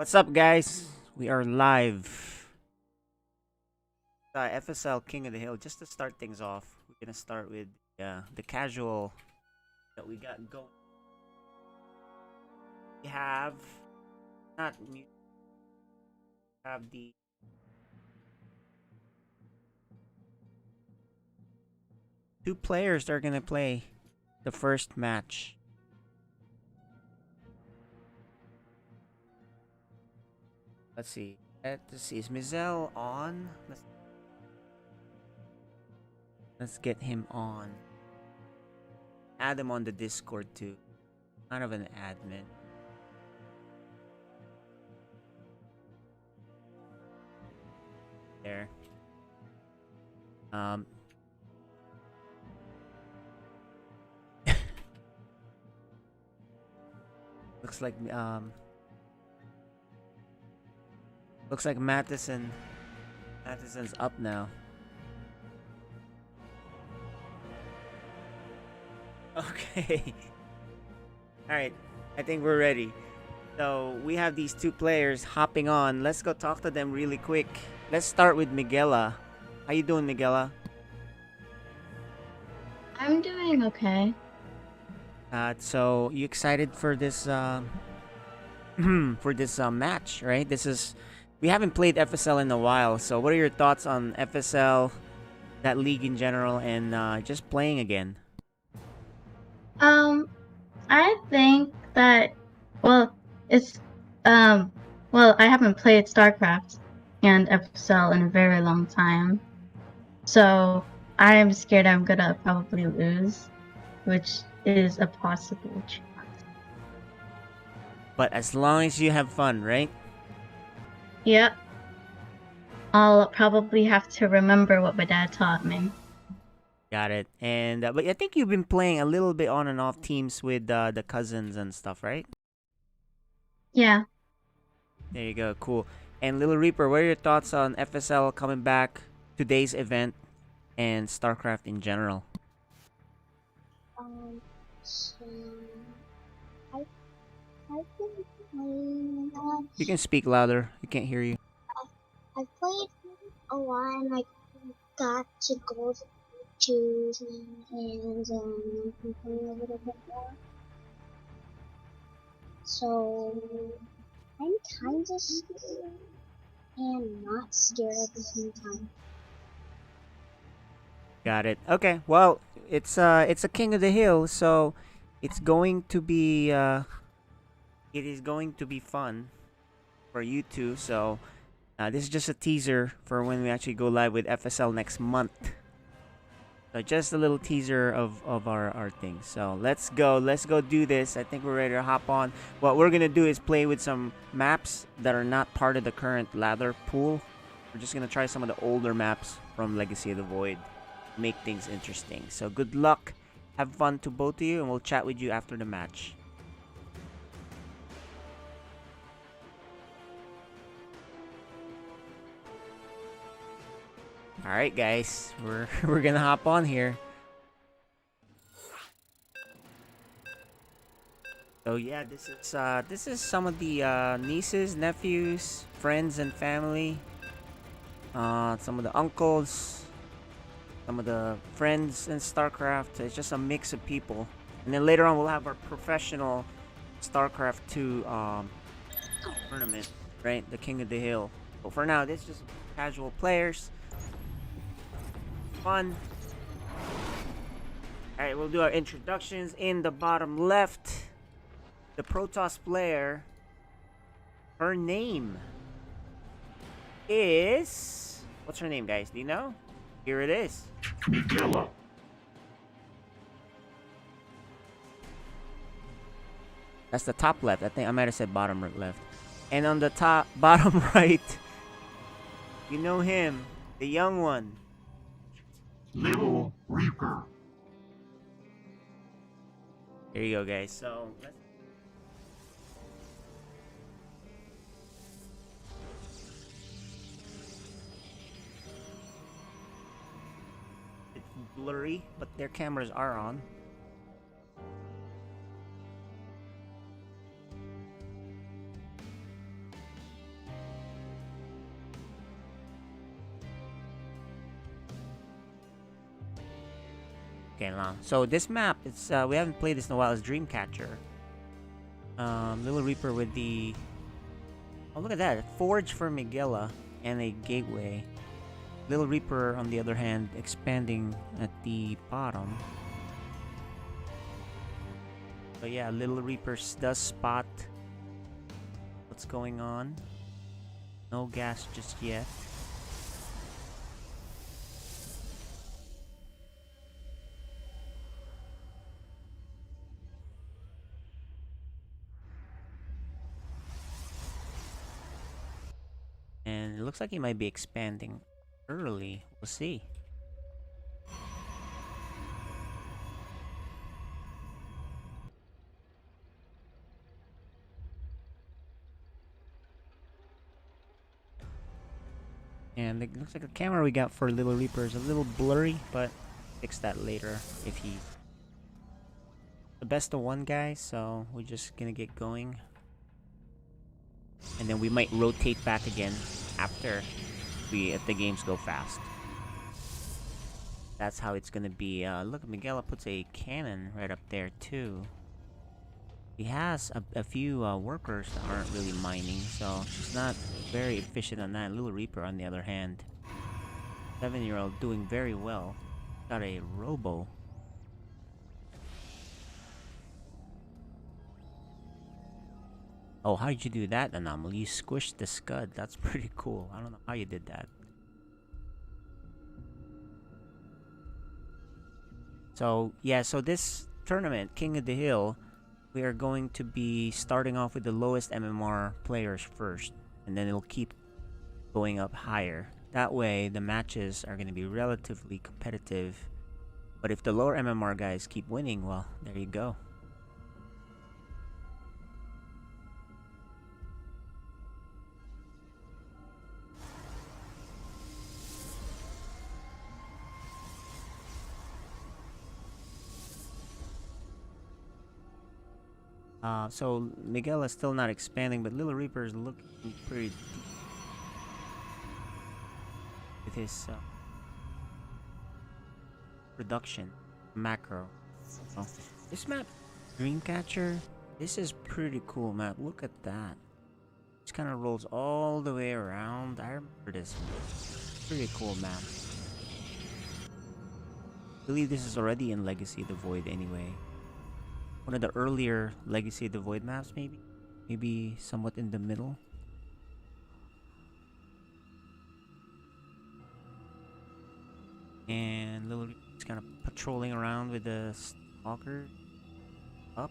What's up, guys? We are live. FSL King of the Hill. Just to start things off, we're gonna start with the casual that we got going. We have not music. We have the two players that are gonna play the first match. Let's see. Let's see. Is Mizell on? Let's get him on. Add him on the Discord too. Kind of an admin. There. Looks like Matthison's up now. Okay. Alright. I think we're ready. So we have these two players hopping on. Let's go talk to them really quick. Let's start with Miguela. How you doing, Miguela? I'm doing okay. So you excited for this for this match, right? We haven't played FSL in a while. So what are your thoughts on FSL, that league in general, and just playing again? I think that, well, it's, well, I haven't played StarCraft and FSL in a very long time. So I'm scared I'm gonna probably lose, which is a possible chance. But as long as you have fun, right? Yep. I'll probably have to remember what my dad taught me. Got it. And but I think you've been playing a little bit on and off teams with the cousins and stuff, right? Yeah. There you go. Cool. And Little Reaper, what are your thoughts on FSL coming back, today's event, and StarCraft in general? So I've been playing. You can speak louder. You can't hear you. I've played a lot, and I got to gold twos and I'm playing a little bit more. So I'm kind of scared and not scared at the same time. Got it. Okay. Well, it's a King of the Hill, so it's going to be it is going to be fun for you two. So this is just a teaser for when we actually go live with FSL next month. So just a little teaser of our thing. So let's go do this. I think we're ready to hop on. What we're gonna do is play with some maps that are not part of the current ladder pool. We're just gonna try some of the older maps from Legacy of the Void. Make things interesting. So good luck. Have fun to both of you, and we'll chat with you after the match. All right, guys, we're gonna hop on here. So yeah, this is some of the nieces, nephews, friends, and family. Some of the uncles, some of the friends in StarCraft. It's just a mix of people. And then later on, we'll have our professional StarCraft 2 tournament, right? The King of the Hill. But for now, this is just casual players. Fun. Alright, we'll do our introductions in the bottom left. The Protoss player, her name is... What's her name, guys? Do you know? Here it is. Miguela. That's the top left. I think I might have said bottom left. And on the bottom right, you know him, the young one. Little Reaper. There you go, guys. So let's... It's blurry, but their cameras are on. Okay, now. So this map, it's we haven't played this in a while. It's Dreamcatcher. Little Reaper with the... Oh, look at that. Forge for Miguela and a gateway. Little Reaper, on the other hand, expanding at the bottom. But yeah, Little Reaper does spot what's going on. No gas just yet. And it looks like he might be expanding early. We'll see. And it looks like the camera we got for Little Reaper is a little blurry, but fix that later if he... The best of one guy, so we're just gonna get going. And then we might rotate back again after if the games go fast. That's how it's gonna be. Look, Miguela puts a cannon right up there too. He has a few workers that aren't really mining, so she's not very efficient on that. Little Reaper, on the other hand, 7-year-old doing very well. Got a robo. Oh, how did you do that, Anomaly? You squished the scud. That's pretty cool. I don't know how you did that. So, yeah, so this tournament, King of the Hill, we are going to be starting off with the lowest MMR players first, and then it'll keep going up higher. That way, the matches are going to be relatively competitive. But if the lower MMR guys keep winning, well, there you go. So Miguel is still not expanding, but Little Reaper is looking pretty deep with his production macro. So, this map, Dreamcatcher, this is pretty cool map. Look at that. Just kind of rolls all the way around. I remember this map. Pretty cool map. I believe this is already in Legacy of the Void anyway. One of the earlier Legacy of the Void maps, maybe? Maybe somewhat in the middle. And Little Reaper's kind of patrolling around with the stalker up.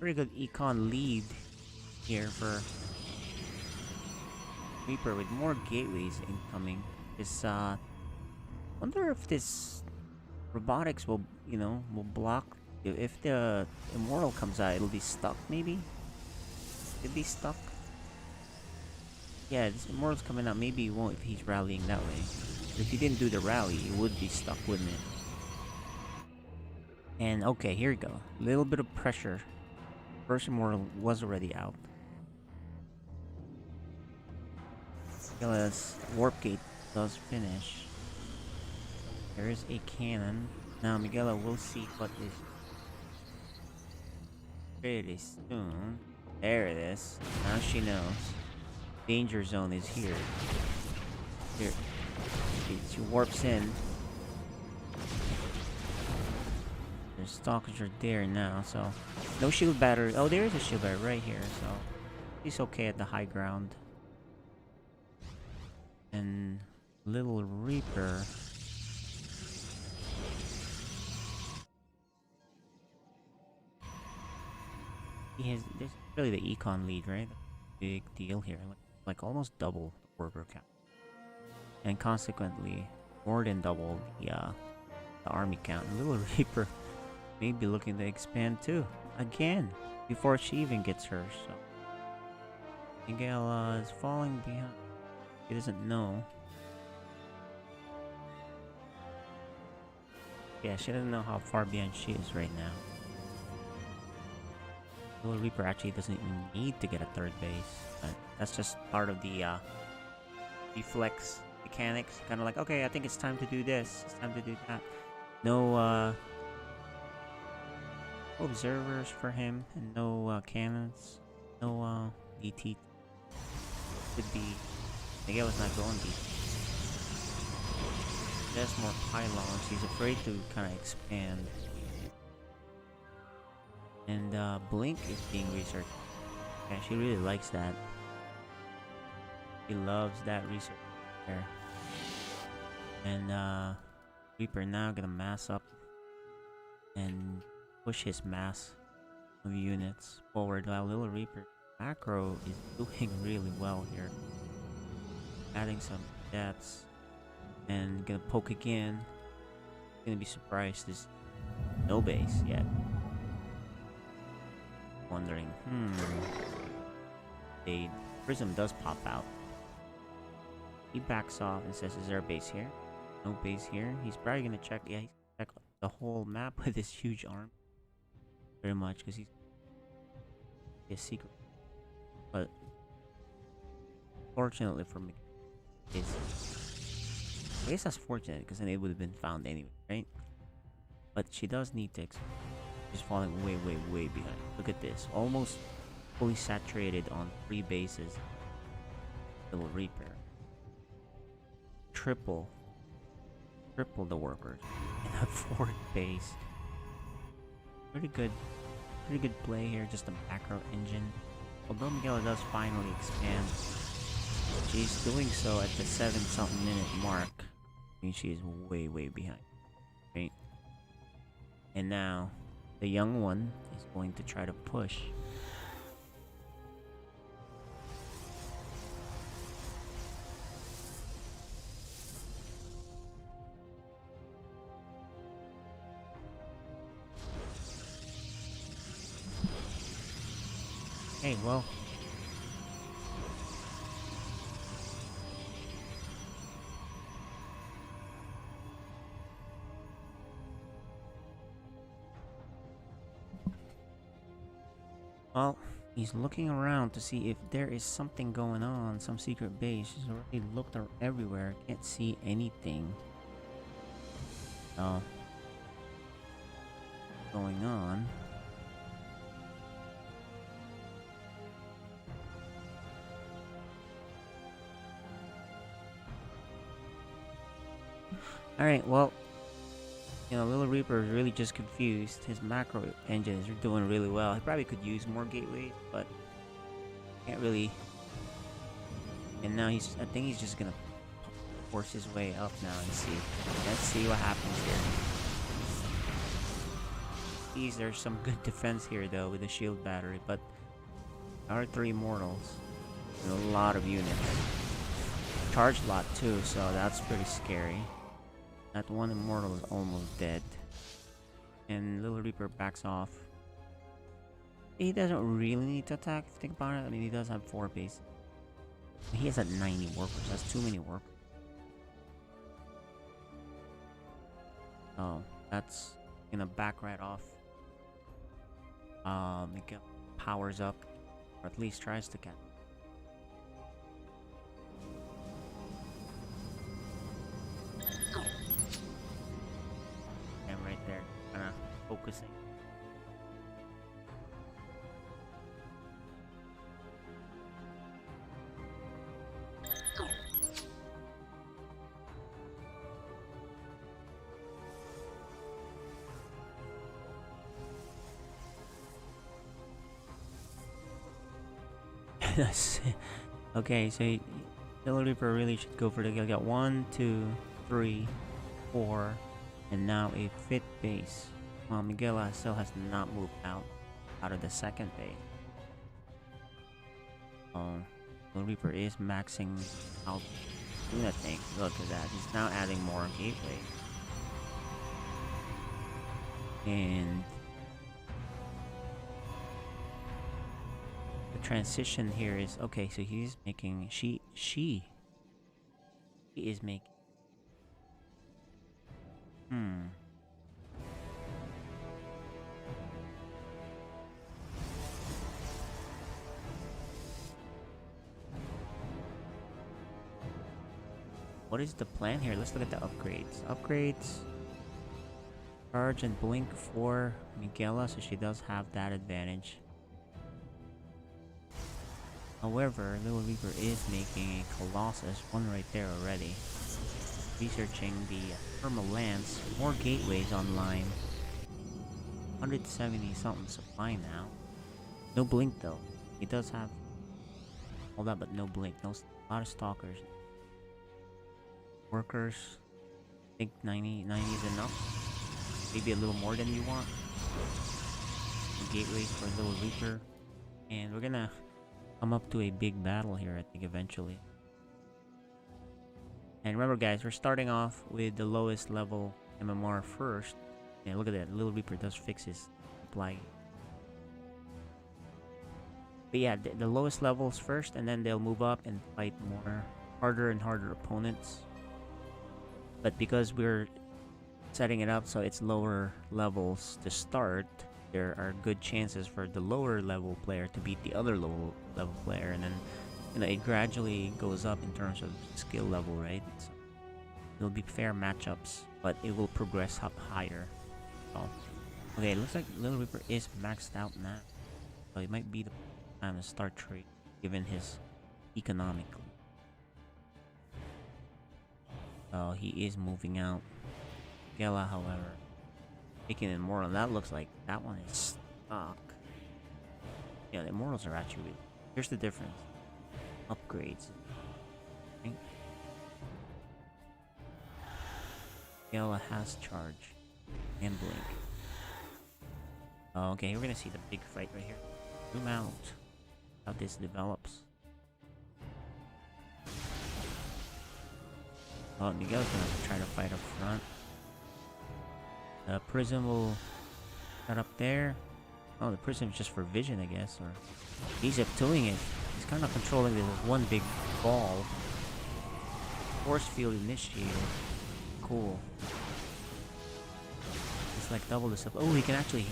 Pretty good econ lead here for Reaper with more gateways incoming. This wonder if this robotics will, will block. If the Immortal comes out, it'll be stuck, maybe? It'll be stuck? Yeah, this Immortal's coming out. Maybe he won't if he's rallying that way. But if he didn't do the rally, it would be stuck, wouldn't it? And, okay, here we go. A little bit of pressure. First Immortal was already out. Miguela's Warp Gate does finish. There is a cannon. Now Miguela will see what is pretty soon. There it is. Now she knows. Danger zone is here. Here. She warps in. There's stalkers are there now, so no shield battery. Oh, there is a shield battery right here, so he's okay at the high ground. And Little Reaper. There's really the econ lead, right? Big deal here. Like almost double the worker count. And consequently, more than double the army count. And Little Reaper may be looking to expand too. Again, before she even gets hers. So Miguel is falling behind. He doesn't know. Yeah, she doesn't know how far behind she is right now. Little Reaper actually doesn't even need to get a third base, but that's just part of the reflex mechanics. Kind of like, okay, I think it's time to do this. It's time to do that. No observers for him, and no cannons. No DT. Could be. Miguel is not going DT. There's more pylons. He's afraid to kind of expand. And Blink is being researched. Yeah, she really likes that. She loves that research there. And Reaper now gonna mass up and push his mass of units forward, while Little Reaper macro is doing really well here. Adding some depths and gonna poke again. Gonna be surprised there's no base yet. Wondering, a prism does pop out. He backs off and says, is there a base here? No base here. He's probably gonna check, yeah, he's gonna check the whole map with his huge arm. Very much, because he's a secret. But fortunately for me, I guess that's fortunate, because then it would have been found anyway, right? But she does need to She's falling way, way, way behind. Look at this. Almost fully saturated on 3 bases. Little Reaper. Triple the workers. And a 4th base. Pretty good play here. Just a macro engine. Although Miguel does finally expand, she's doing so at the 7-something minute mark. I mean, she is way, way behind. Right? And now the young one is going to try to push. Hey, well. Well, he's looking around to see if there is something going on, some secret base. He's already looked everywhere, can't see anything. Going on. Alright, well, you know, Little Reaper is really just confused. His macro engine is doing really well. He probably could use more gateways, but can't really. And now I think he's just gonna force his way up now and see. Let's see what happens here. There's some good defense here though with the shield battery, but there are 3 mortals and a lot of units. Charged lot too, so that's pretty scary. That one immortal is almost dead. And Little Reaper backs off. He doesn't really need to attack, if you think about it. I mean, he does have 4 bases. He has 90 workers. That's too many workers. Oh, that's gonna back right off. Miguel powers up, or at least tries to catch. And right there, kind of focusing. Okay, so Little Reaper really should go for the kill. Got 1, 2, 3, 4, and now a 5th base. Miguel still has not moved out of the 2nd base. Little Reaper is maxing out I think. Look at that. He's now adding more gateway. And the transition here is okay, so he's making she is making what is the plan here? Let's look at the upgrades. Upgrades. Charge and blink for Miguela, so she does have that advantage. However, Little Reaper is making a Colossus, one right there already. Researching the Thermal Lance, more gateways online. 170 something supply now. No blink though. He does have all that, but no blink. No, a lot of stalkers. Workers. I think 90 is enough. Maybe a little more than you want. Gateways for Little Reaper. And we're gonna come up to a big battle here, I think, eventually. And remember guys, we're starting off with the lowest level MMR first. And look at that, Little Reaper does fix his supply. But yeah, the lowest levels first, and then they'll move up and fight more harder and harder opponents. But because we're setting it up so it's lower levels to start, there are good chances for the lower level player to beat the other low level player, and then it gradually goes up in terms of skill level, right? So it'll be fair matchups, but it will progress up higher. So, okay, it looks like Little Reaper is maxed out now, so it might be the time to start trade, given his economical. So he is moving out. Gela, however, taking Immortal. That looks like that one is stuck. Yeah, the Immortals are actually. Here's the difference. Upgrades. Okay. Gela has charge and blink. Okay, we're gonna see the big fight right here. Zoom out. How this develops. Oh, Miguel's gonna try to fight up front. The prism will cut up there. Oh, the prism is just for vision, I guess. Or he's up doing it. He's kind of controlling this one big ball. Force field initiated. Cool. It's like double the stuff. Oh, he can actually.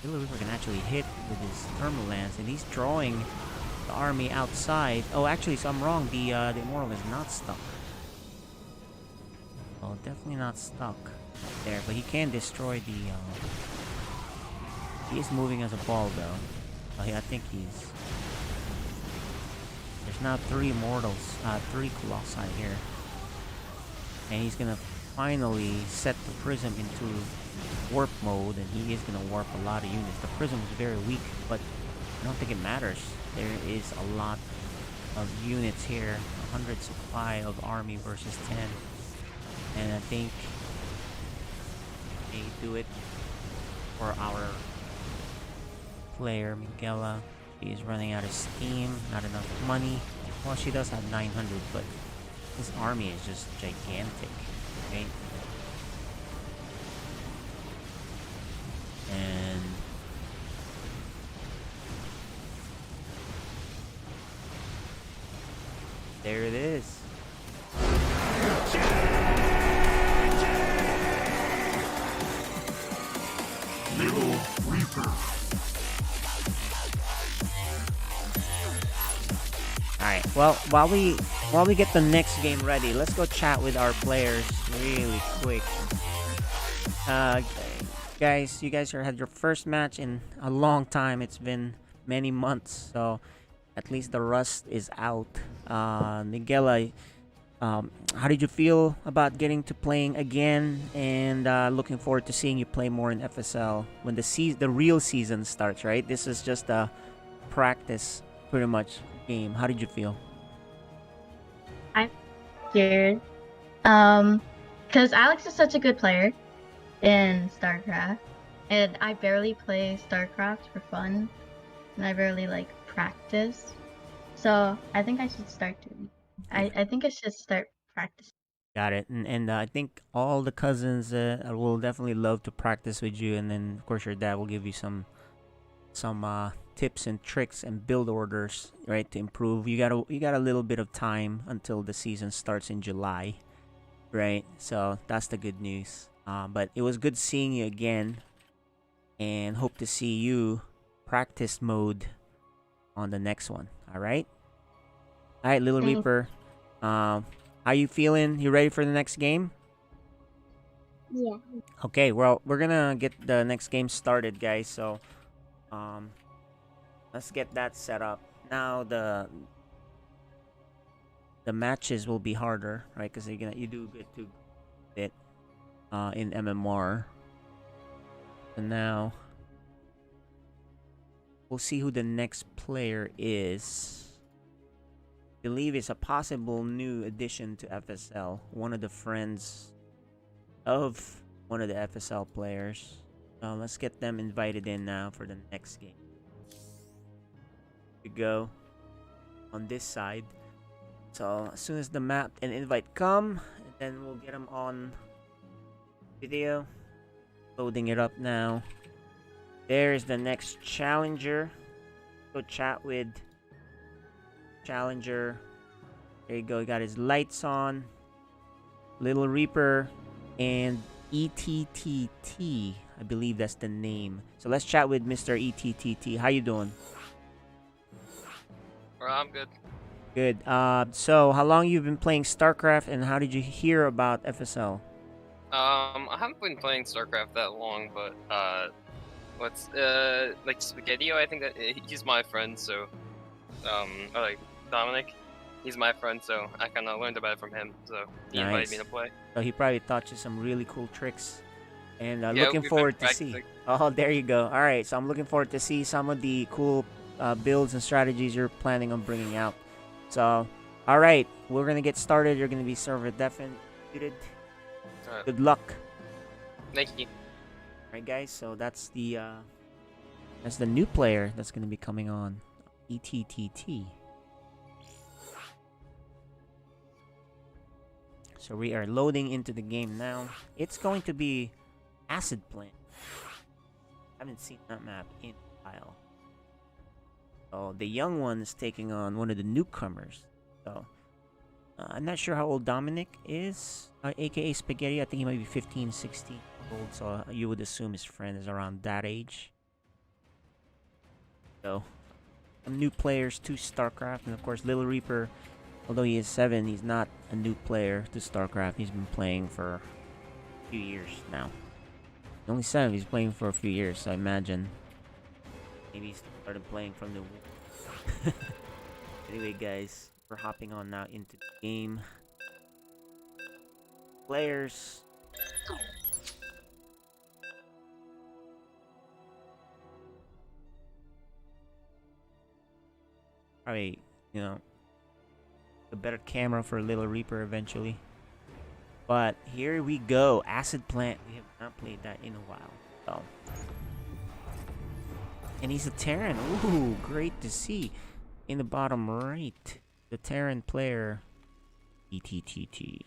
Little Reaper can actually hit with his thermal lance, and he's drawing the army outside. Oh, actually, so I'm wrong. The Immortal is not stuck. Oh, definitely not stuck there, but he can destroy the. He is moving as a ball though. Oh, yeah, I think he's. There's now 3 Immortals, 3 Colossi here, and he's gonna finally set the prism into warp mode, and he is gonna warp a lot of units. The prism is very weak, but I don't think it matters. There is a lot of units here. 100 supply of army versus 10. And I think they do it for our player, Miguela. She is running out of steam, not enough money. Well, she does have 900, but this army is just gigantic, right? And there it is. Little Reaper. Alright, well, while we get the next game ready, let's go chat with our players really quick. Guys, you guys had your first match in a long time. It's been many months, so at least the rust is out. Miguela, how did you feel about getting to playing again, and looking forward to seeing you play more in FSL when the real season starts, right? This is just a practice, pretty much, game. How did you feel? I'm scared. Because Alex is such a good player in StarCraft, and I barely play StarCraft for fun, and I barely practice. So I think I should start doing. I think I should start practicing. Got it. And I think all the cousins will definitely love to practice with you, and then of course your dad will give you some tips and tricks and build orders, right, to improve. You got a little bit of time until the season starts in July, right? So that's the good news. But it was good seeing you again, and hope to see you practice mode on the next one. All right, Little Thanks. Reaper. How you feeling? You ready for the next game? Yeah. Okay, well, we're gonna get the next game started, guys. So, let's get that set up. Now the matches will be harder, right? Because you do get to it in MMR. And now we'll see who the next player is. I believe it's a possible new addition to FSL. One of the friends of one of the FSL players. Let's get them invited in now for the next game. We go on this side. So as soon as the map and invite come, then we'll get them on video. Loading it up now. There's the next challenger. Go chat with challenger. There you go. He got his lights on. Little Reaper and ETTT. I believe that's the name. So let's chat with Mr. ETTT. How you doing? I'm good. Good. So how long you've been playing StarCraft, and how did you hear about FSL? I haven't been playing StarCraft that long, but like Spaghettio, I think that he's my friend, so or like Dominic, he's my friend, so I kind of learned about it from him. So he invited me to play. So he probably taught you some really cool tricks, and Yeah, looking we've been forward to see. practicing. Oh, there you go. All right, so I'm looking forward to see some of the cool builds and strategies you're planning on bringing out. So, all right, we're gonna get started. You're gonna be server deafened, muted. Alright. Good luck. Thank you. All right, guys. So that's the new player that's gonna be coming on, ETTT. So we are loading into the game now. It's going to be Acid Plant. Haven't seen that map in a while. So the young one is taking on one of the newcomers. So I'm not sure how old Dominic is, aka Spaghetti. I think he might be 15, 16 old. So you would assume his friend is around that age. So some new players to StarCraft, and of course Little Reaper. Although he is 7, he's not a new player to StarCraft. He's been playing for a few years now. Only 7, he's playing for a few years, so I imagine maybe he started playing from the womb. Anyway, guys, we're hopping on now into the game. Players. Probably, a better camera for Little Reaper eventually. But here we go. Acid Plant. We have not played that in a while. So. And he's a Terran. Ooh, great to see. In the bottom right, the Terran player, ETTT.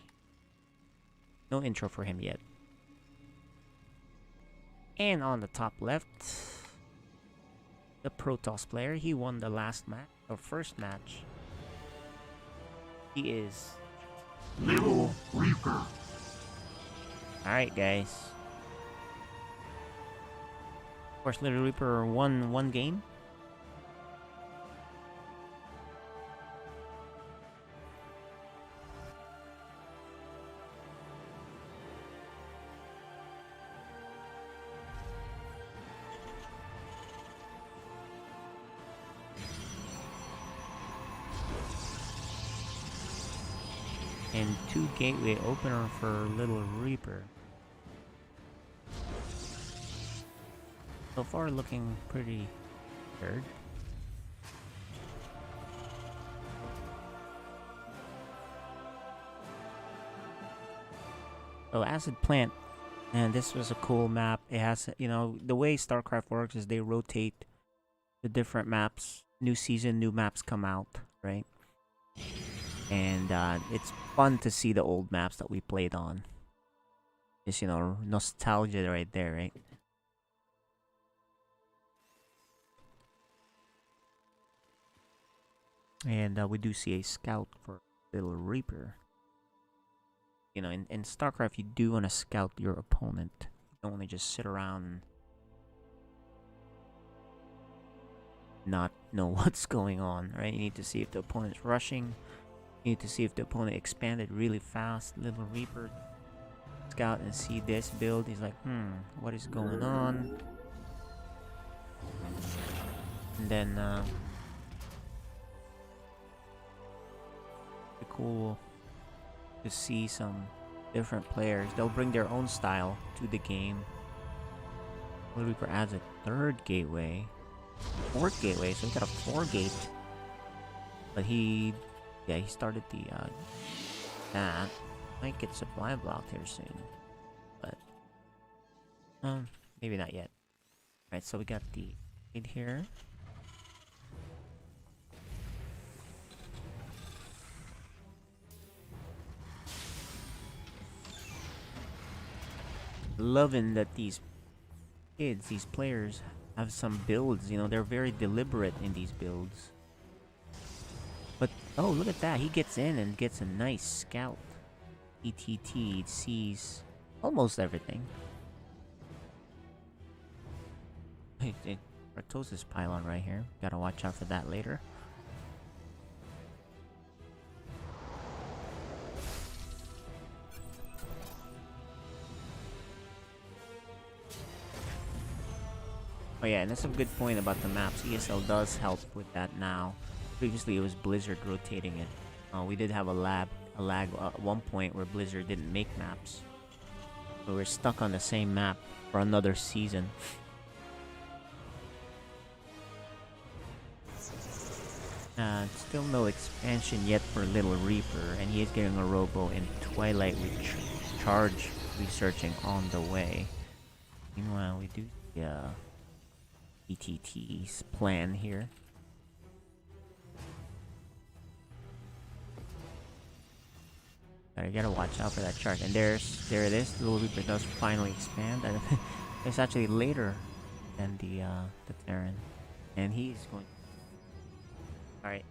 No intro for him yet. And on the top left, the Protoss player. He won the last match, or first match. He is Little Reaper. Alright, guys. Of course, Little Reaper won one game. And 2 gateway opener for Little Reaper. So far looking pretty good. So Acid Plant, and this was a cool map. It has, the way StarCraft works is they rotate the different maps. New season, new maps come out, right? And it's fun to see the old maps that we played on. Just, nostalgia right there, right? And we do see a scout for Little Reaper. In StarCraft, you do want to scout your opponent. You don't want to just sit around and not know what's going on, right? You need to see if the opponent's rushing, Need to see if the opponent expanded really fast. Little Reaper scout and see this build. He's like, what is going on? And then it's cool to see some different players. They'll bring their own style to the game. Little Reaper adds a third gateway, fourth gateway, so he got a 4-gate. But he started the that. Might get supply blocked here soon, but maybe not yet. Alright, so we got the aid here. Loving that these kids, these players, have some builds. You know, they're very deliberate in these builds. But oh, look at that! He gets in and gets a nice scout. ETT sees almost everything. Artosis pylon right here. Gotta watch out for that later. Oh yeah, and that's a good point about the maps. ESL does help with that now. Previously it was Blizzard rotating it. We did have a lag at one point where Blizzard didn't make maps. So we're stuck on the same map for another season. Still no expansion yet for Little Reaper, and he is getting a robo in Twilight Charge researching on the way. Meanwhile, we do the ETT's plan here. You gotta watch out for that charge. And there it is. Little Reaper does finally expand. And it's actually later than the Terran, and he's going. All right,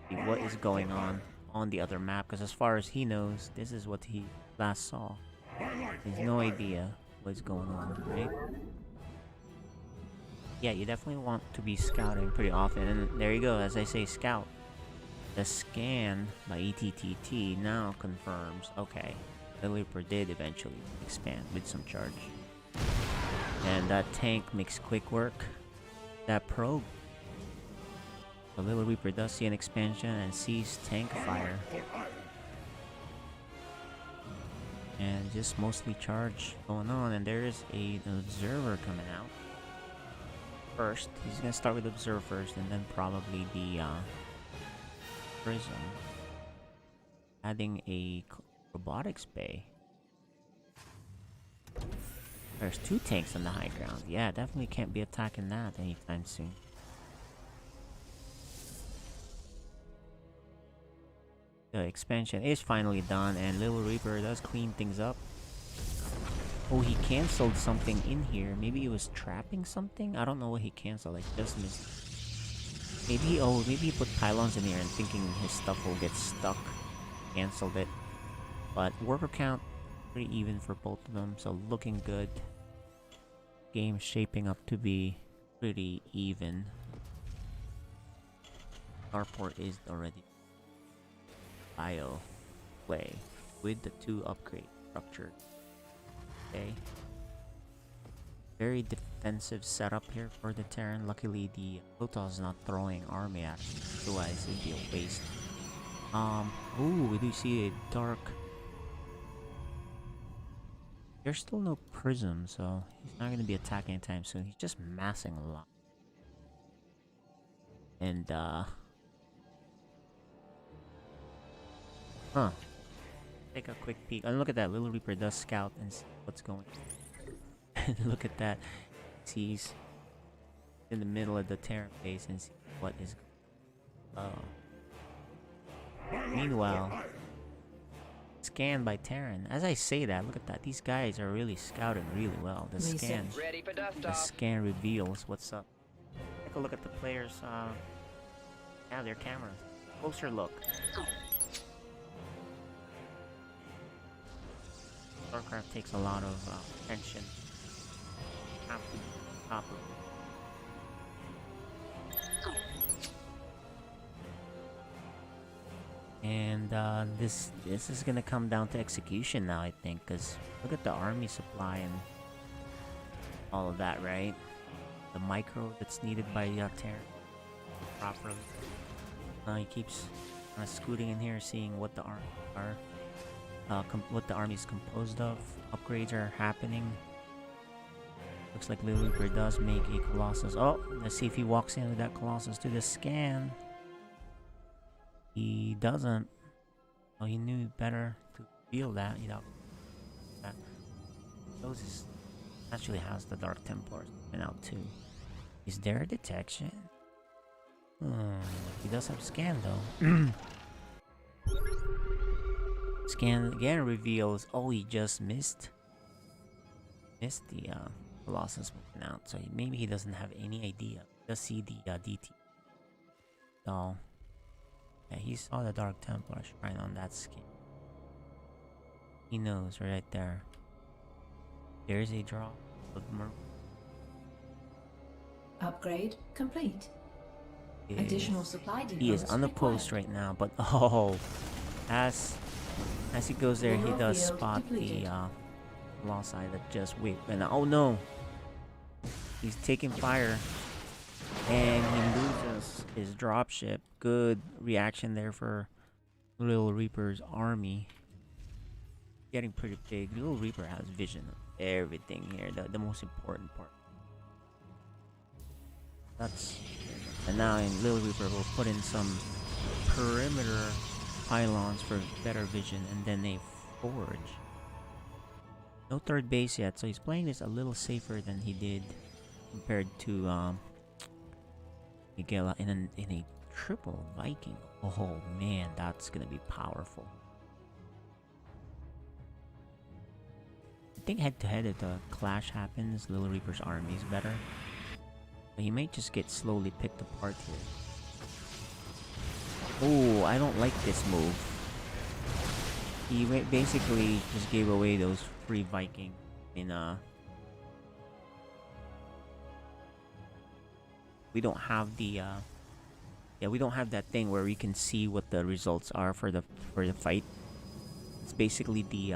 see what is going on the other map? Because as far as he knows, this is what he last saw. He has no idea what's going on, right? Yeah, you definitely want to be scouting pretty often. And there you go. As I say, scout. The scan by ETTT now confirms, okay, the Reaper did eventually expand with some charge. And that tank makes quick work. That probe. The Little Reaper does see an expansion and sees tank fire. And just mostly charge going on, and there is an observer coming out. First, he's gonna start with observer first, and then probably the prism. Adding a robotics bay. There's 2 tanks on the high ground. Yeah, definitely can't be attacking that anytime soon. The expansion is finally done, and Little Reaper does clean things up. Oh, he cancelled something in here. Maybe he was trapping something? I don't know what he cancelled. I just missed. Maybe he put pylons in here and thinking his stuff will get stuck. Cancelled it. But worker count pretty even for both of them, so looking good. Game shaping up to be pretty even. Starport is already bio play with the 2 upgrade structure. Okay. Very defensive setup here for the Terran. Luckily the Protoss is not throwing army at him, otherwise it'd be a waste. Ooh, we do see a dark. There's still no prism, so he's not gonna be attacking anytime soon. He's just massing a lot. And take a quick peek. And look at that, Little Reaper does scout and see what's going on. Look at that. He's in the middle of the Terran base and see what is going on. Meanwhile, scanned by Terran. As I say that, look at that. These guys are really scouting really well. The scan reveals what's up. Take a look at the players. Yeah, their cameras. Closer look. StarCraft takes a lot of attention. Top of And this is gonna come down to execution now, I think, because look at the army supply and all of that, right? The micro that's needed by Terran properly. He keeps scooting in here, seeing what the army are, what the army is composed of. Upgrades are happening. Looks like Lil Reaper does make a Colossus. Oh, let's see if he walks in with that Colossus to the scan. He doesn't. Oh, he knew better to feel that. You know, that shows his actually has the Dark Templars been out too. Is there a detection? He does have scan though. Scan again reveals. Oh, he just missed the Colossus moving out. So maybe he doesn't have any idea. He does see the DT. So yeah, he saw the Dark Templar shrine on that skin. He knows right there. There's a drop of Mer. Upgrade complete. Additional supply depots He is on the post required. right now, but oh, as he goes there, he Mineral does field spot depleted. the lost eye that just wait. And oh no, he's taking fire, and he loses his dropship. Good reaction there for Little Reaper's army. Getting pretty big. Little Reaper has vision of everything here. The most important part. That's and now Little Reaper will put in some perimeter pylons for better vision, and then a forge. No third base yet, so he's playing this a little safer than he did compared to Miguel in a triple Viking. Oh man, that's gonna be powerful. I think head to head if the clash happens, Little Reaper's army is better. But he might just get slowly picked apart here. Oh, I don't like this move. He basically just gave away those free Viking in we don't have the we don't have that thing where we can see what the results are for the fight. It's basically the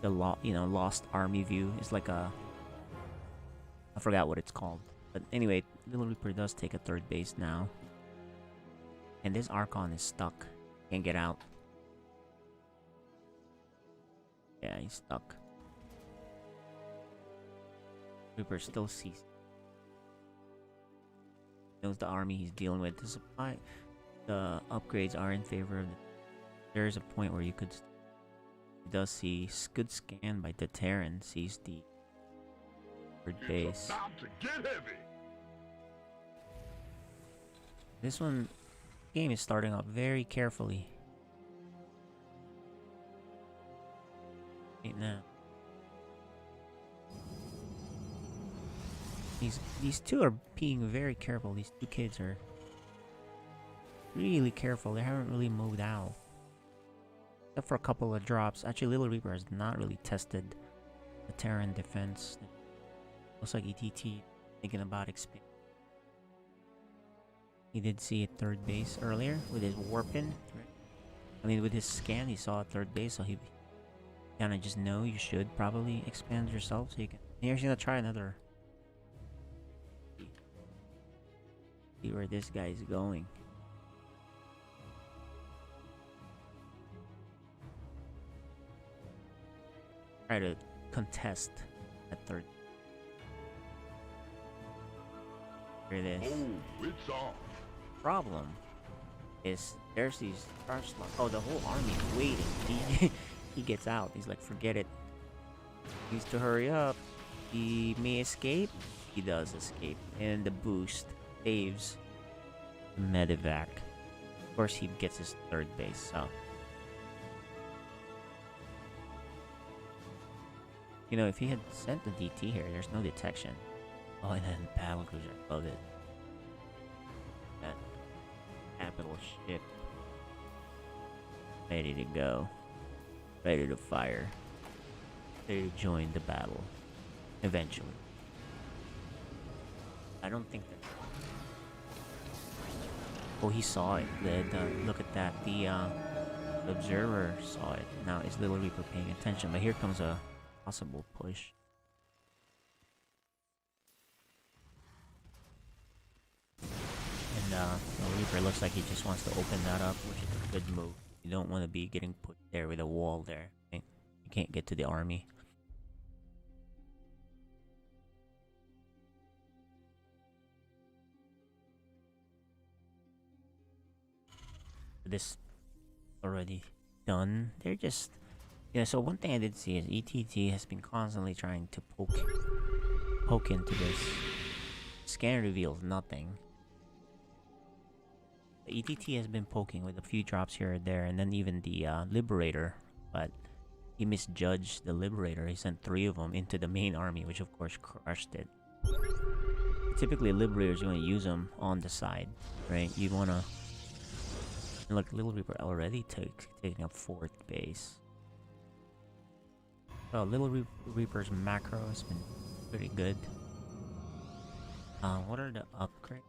lost army view. It's like I forgot what it's called. But anyway, Little Reaper does take a third base now. And this Archon is stuck. Can't get out. Yeah, he's stuck. Reaper still sees. Knows the army he's dealing with. The upgrades are in favor of there's a point where you could. He does see good scan by the Terran. Sees the third base. About to get heavy. This game is starting off very carefully. Right now. These two are being very careful. These two kids are really careful. They haven't really moved out. Except for a couple of drops. Actually, Little Reaper has not really tested the Terran defense. Looks like ETT thinking about expanding. He did see a third base earlier with his warping. I mean, with his scan, he saw a third base, so he kind of just know you should probably expand yourself so you can. Here's gonna try another. See where this guy's going. Try to contest that third. Here it is. Oh, it's on. Problem is there's these charge slots. Oh, the whole army is waiting. He gets out. He's like, forget it. He needs to hurry up. He may escape. He does escape. And the boost saves Medivac. Of course, he gets his third base. So, you know, if he had sent the DT here, there's no detection. Oh, and then battle cruiser. Love it. That capital ship. Ready to go. Ready to fire. Ready to join the battle. Eventually. I don't think that. Oh, he saw it. Look at that. The observer saw it. Now is Little Reaper paying attention? But here comes a possible push. And Little Reaper looks like he just wants to open that up, which is a good move. You don't want to be getting put there with a wall there. Okay? You can't get to the army. This already done. They're just so one thing I did see is ETT has been constantly trying to poke into this. Scan reveals nothing. The ETT has been poking with a few drops here or there, and then even the Liberator, but he misjudged the Liberator. He sent 3 of them into the main army, which of course crushed it. Typically, Liberators, you want to use them on the side, right? You want to. And look, Little Reaper already taking up 4th base. So Little Reaper's macro has been pretty good. What are the upgrades?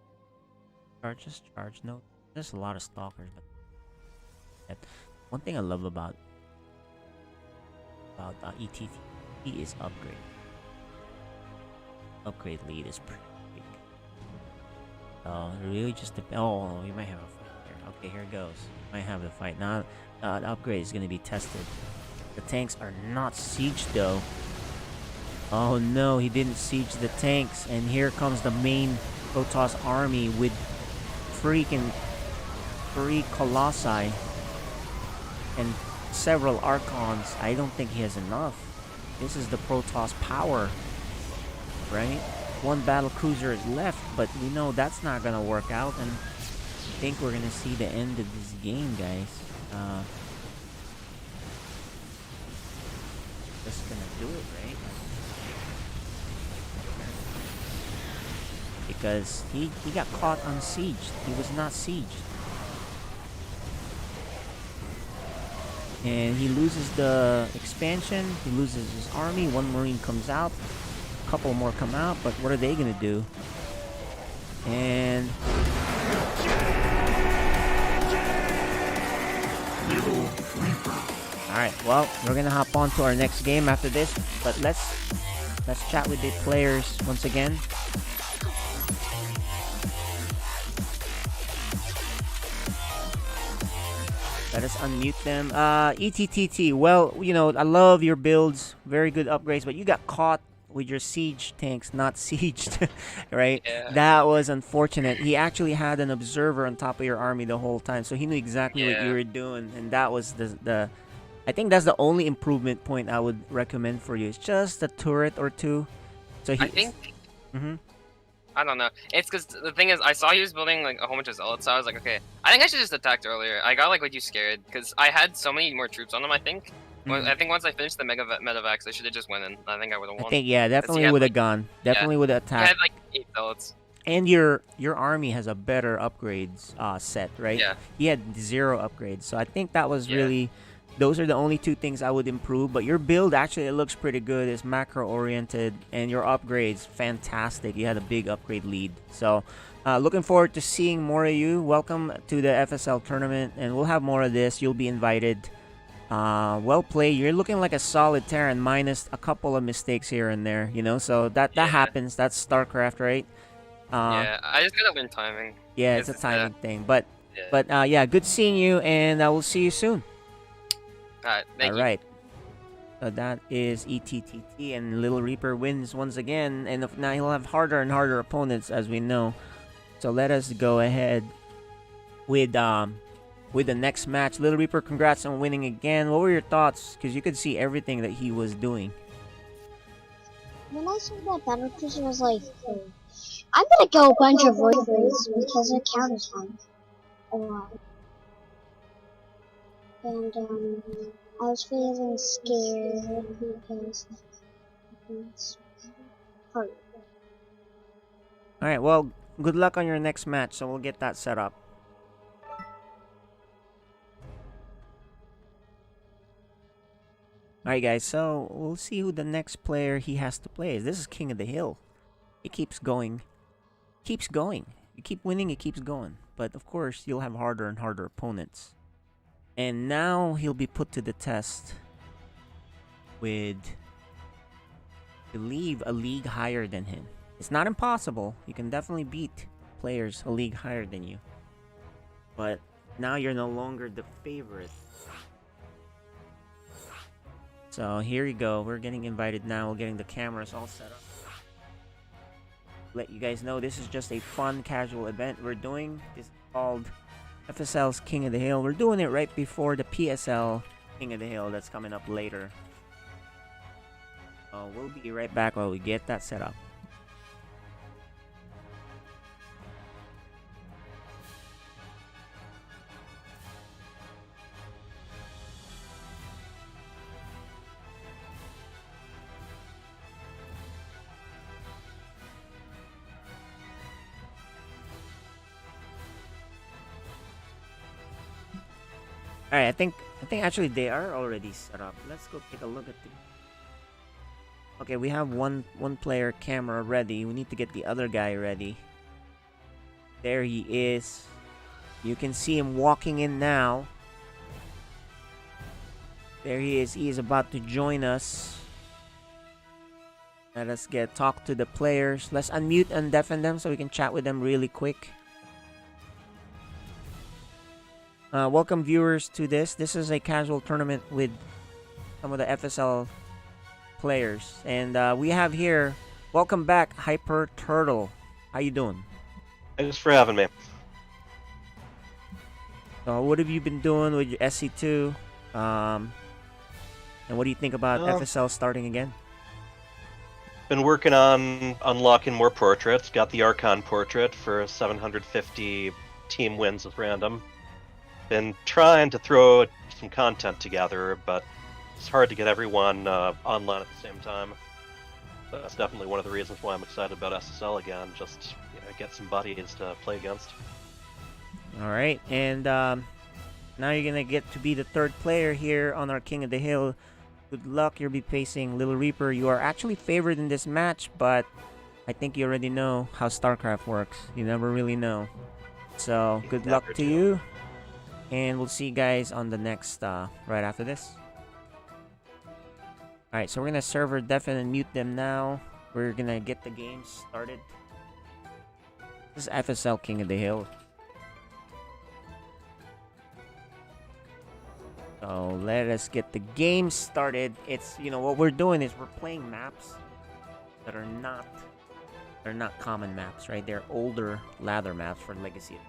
Charge note. There's a lot of stalkers, but one thing I love about ETT is upgrade. Upgrade lead is pretty big. So it really just depends. Oh, we might have a fight here. Okay, here it goes. Might have a fight now. The upgrade is gonna be tested. The tanks are not sieged though. Oh no, he didn't siege the tanks, and here comes the main Protoss army with freaking 3 Colossi and several Archons. I don't think he has enough. This is the Protoss power, right? 1 battle cruiser is left, but we know that's not gonna work out, and I think we're gonna see the end of this game, guys. Just gonna do it, right? Because he got caught unsieged. He was not sieged. And he loses the expansion. He loses his army. 1 Marine comes out. A couple more come out. But what are they going to do? And... Alright, well, we're going to hop on to our next game after this. But let's chat with the players once again. Let us unmute them. ETTT, well, you know, I love your builds. Very good upgrades, but you got caught with your siege tanks not sieged, right? Yeah. That was unfortunate. He actually had an observer on top of your army the whole time, so he knew exactly what you were doing, and that was the I think that's the only improvement point I would recommend for you. It's just a turret or 2. So he, I think... I don't know. It's because the thing is, I saw he was building like a whole bunch of zealots, so I was like, okay, I think I should just attacked earlier. I got like way too scared because I had so many more troops on him. I think. I think once I finished the medevacs, I should have just went in. I think I would have won. I think definitely would have gone. Definitely would have attacked. I had like 8 zealots. And your army has a better upgrades set, right? Yeah. He had 0 upgrades, so I think that was really. Those are the only 2 things I would improve. But your build actually it looks pretty good. It's macro oriented, and your upgrades fantastic. You had a big upgrade lead. So, looking forward to seeing more of you. Welcome to the FSL tournament, and we'll have more of this. You'll be invited. Well played. You're looking like a solid Terran, minus a couple of mistakes here and there. You know, so that happens. That's StarCraft, right? Yeah, I just gotta learn timing. Yeah, it's a timing thing. But yeah, good seeing you, and I will see you soon. Alright, thank you. Alright. So that is ETTT, and Little Reaper wins once again, and now he'll have harder and harder opponents, as we know. So let us go ahead with the next match. Little Reaper, congrats on winning again. What were your thoughts? Because you could see everything that he was doing. When I saw that battle cruiser, I was like, I'm gonna go a bunch of voices because it counts a lot. And I was feeling scared because it's hard. Alright, well, good luck on your next match, so we'll get that set up. Alright guys, so we'll see who the next player he has to play is. This is King of the Hill. He keeps going. Keeps going. You keep winning, it keeps going. But of course, you'll have harder and harder opponents. And now he'll be put to the test with, I believe, a league higher than him. It's not impossible. You can definitely beat players a league higher than you. But now you're no longer the favorite. So here you go. We're getting invited now. We're getting the cameras all set up. Let you guys know this is just a fun casual event we're doing. This is called FSL's King of the Hill. We're doing it right before the PSL King of the Hill that's coming up later. We'll be right back while we get that set up. Alright, I think actually they are already set up. Let's go take a look at the... Okay, we have one player camera ready. We need to get the other guy ready. There he is. You can see him walking in now. There he is. He is about to join us. Let us talk to the players. Let's unmute and deafen them so we can chat with them really quick. Welcome viewers to this. This is a casual tournament with some of the FSL players. And we have here, welcome back, Hyper Turtle. How you doing? Thanks for having me. So what have you been doing with your SC2? And what do you think about FSL starting again? Been working on unlocking more portraits. Got the Archon portrait for 750 team wins with random. Been trying to throw some content together, but it's hard to get everyone online at the same time. But that's definitely one of the reasons why I'm excited about SSL again. Just get some buddies to play against. All right, and now you're gonna get to be the third player here on our King of the Hill. Good luck. You'll be facing Little Reaper. You are actually favored in this match, but I think you already know how StarCraft works. You never really know. So good luck to you. And we'll see you guys on the next, right after this. Alright, so we're gonna server deafen and mute them now. We're gonna get the game started. This is FSL King of the Hill. So let us get the game started. It's, what we're doing is we're playing maps that are not common maps, right? They're older ladder maps for Legacy.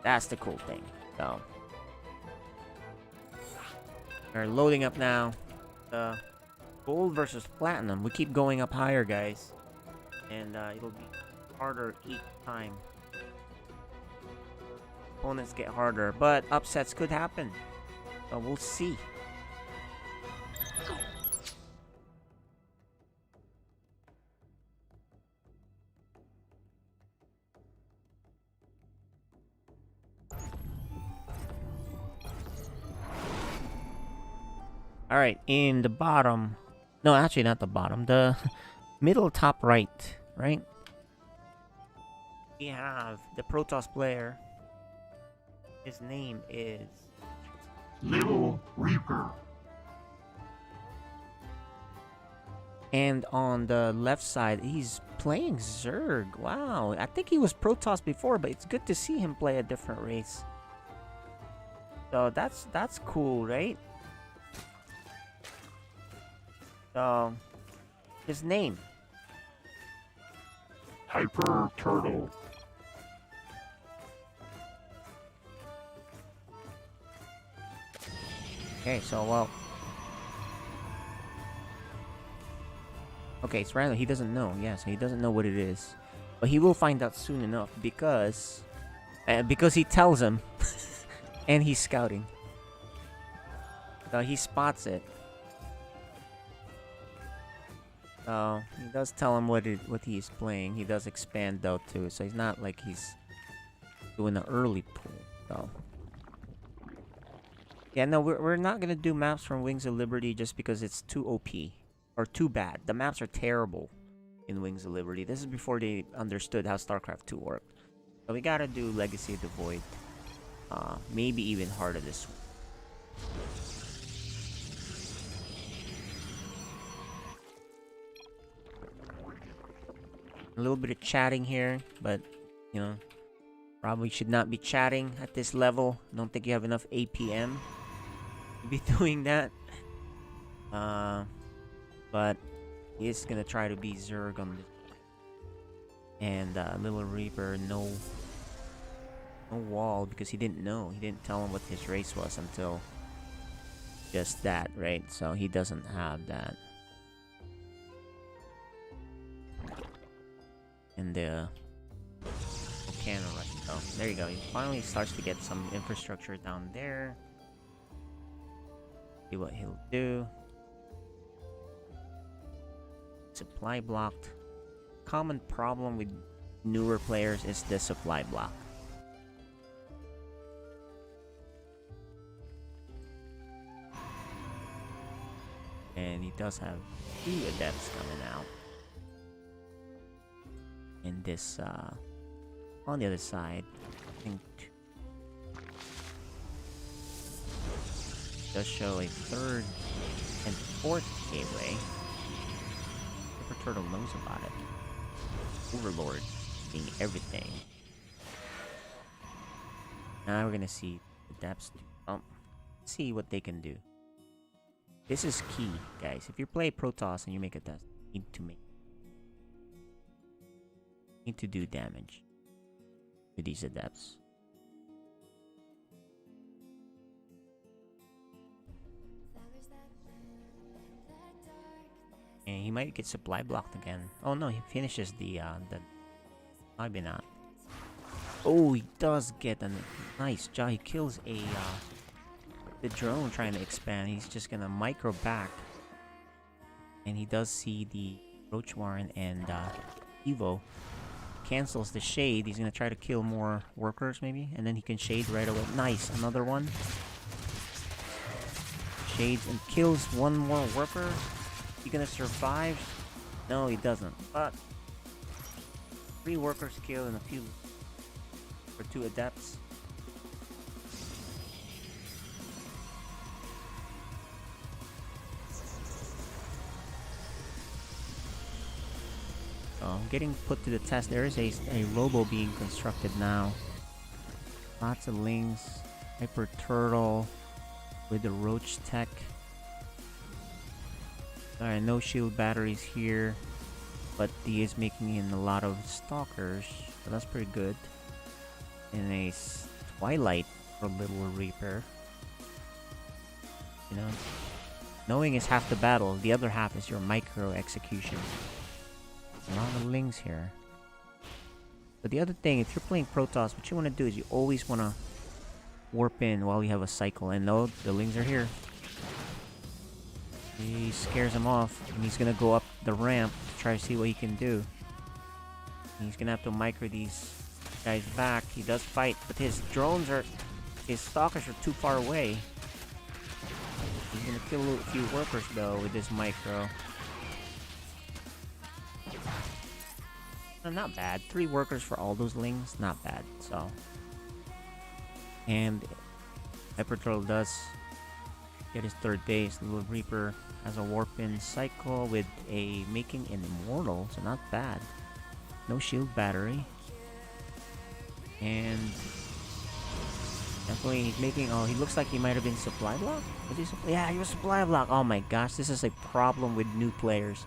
That's the cool thing. So they're loading up now. Gold versus platinum. We keep going up higher, guys, and it'll be harder each time. Opponents get harder, but upsets could happen. So we'll see. Alright, in the bottom... No, actually not the bottom. The middle top right, right? We have the Protoss player. His name is... Little Reaper. And on the left side, he's playing Zerg. Wow, I think he was Protoss before, but it's good to see him play a different race. So that's cool, right? So, his name. Hyper Turtle. Okay, so, well... Okay, it's random. He doesn't know. Yeah, so he doesn't know what it is. But he will find out soon enough because he tells him. And he's scouting. So he spots it. So he does tell him what he's playing. He does expand though too. So he's not like he's doing an early pull. So yeah, no, we're not gonna do maps from Wings of Liberty just because it's too OP or too bad. The maps are terrible. in Wings of Liberty. This is before they understood how StarCraft 2 worked. So we gotta do Legacy of the Void. Maybe even harder this one. A little bit of chatting here, but you know, probably should not be chatting at this level. Don't think you have enough APM to be doing that. But he is gonna try to be Zerg on this. And Little Reaper, no wall, because he didn't know. He didn't tell him what his race was until just that, right? So he doesn't have that. And the volcano, right? Oh, there you go. He finally starts to get some infrastructure down there. See what he'll do. Supply blocked. Common problem with newer players is the supply block. And he does have 2 adepts coming out. And this, on the other side, I think does show a 3rd and 4th gateway. Paper Turtle knows about it. Overlord being everything. Now we're gonna see the depths. See what they can do. This is key, guys. If you play Protoss and you make a test, you need to do damage with these adepts. And he might get supply blocked again. Oh no, he finishes the maybe not. Oh, he does get a nice job. He kills the drone trying to expand. He's just gonna micro back. And he does see the Roach Warren and Evo. Cancels the shade. He's gonna try to kill more workers maybe. And then he can shade right away. Nice, another one. Shades and kills one more worker. He gonna survive? No, he doesn't. But 3 workers killed and a few for 2 adepts. So getting put to the test. There is a robo being constructed now. Lots of lings. Hyper Turtle with the Roach tech. Alright, no shield batteries here, but he is making in a lot of stalkers, so that's pretty good. And a Twilight for Little Reaper. You know, knowing is half the battle, the other half is your micro execution. A lot of lings here. But the other thing, if you're playing Protoss, what you want to do is you always want to warp in while you have a cycle. And no, the lings are here. He scares him off, and he's gonna go up the ramp to try to see what he can do. And he's gonna have to micro these guys back. He does fight, but his stalkers are too far away. He's gonna kill a few workers though with this micro. Not bad. 3 workers for all those lings, not bad. So, and Hyper Turtle does get his 3rd base. Little Reaper has a warp-in cycle with a making an immortal, so not bad. No shield battery. And definitely he's making, oh, he looks like he might have been supply block? Yeah, he was supply block. Oh my gosh, this is a problem with new players.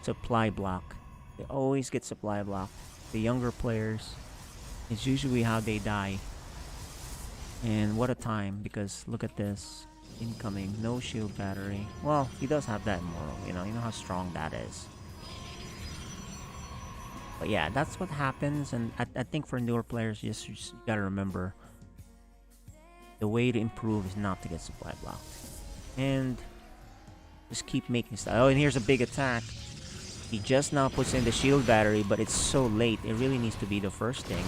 Supply block. They always get supply block. The younger players, it's usually how they die. And what a time, because look at this. Incoming, no shield battery. Well, he does have that immortal, you know how strong that is. But yeah, that's what happens, and I think for newer players, you gotta remember, the way to improve is not to get supply blocked. And just keep making stuff. Oh, and here's a big attack. He just now puts in the shield battery, but it's so late. It really needs to be the first thing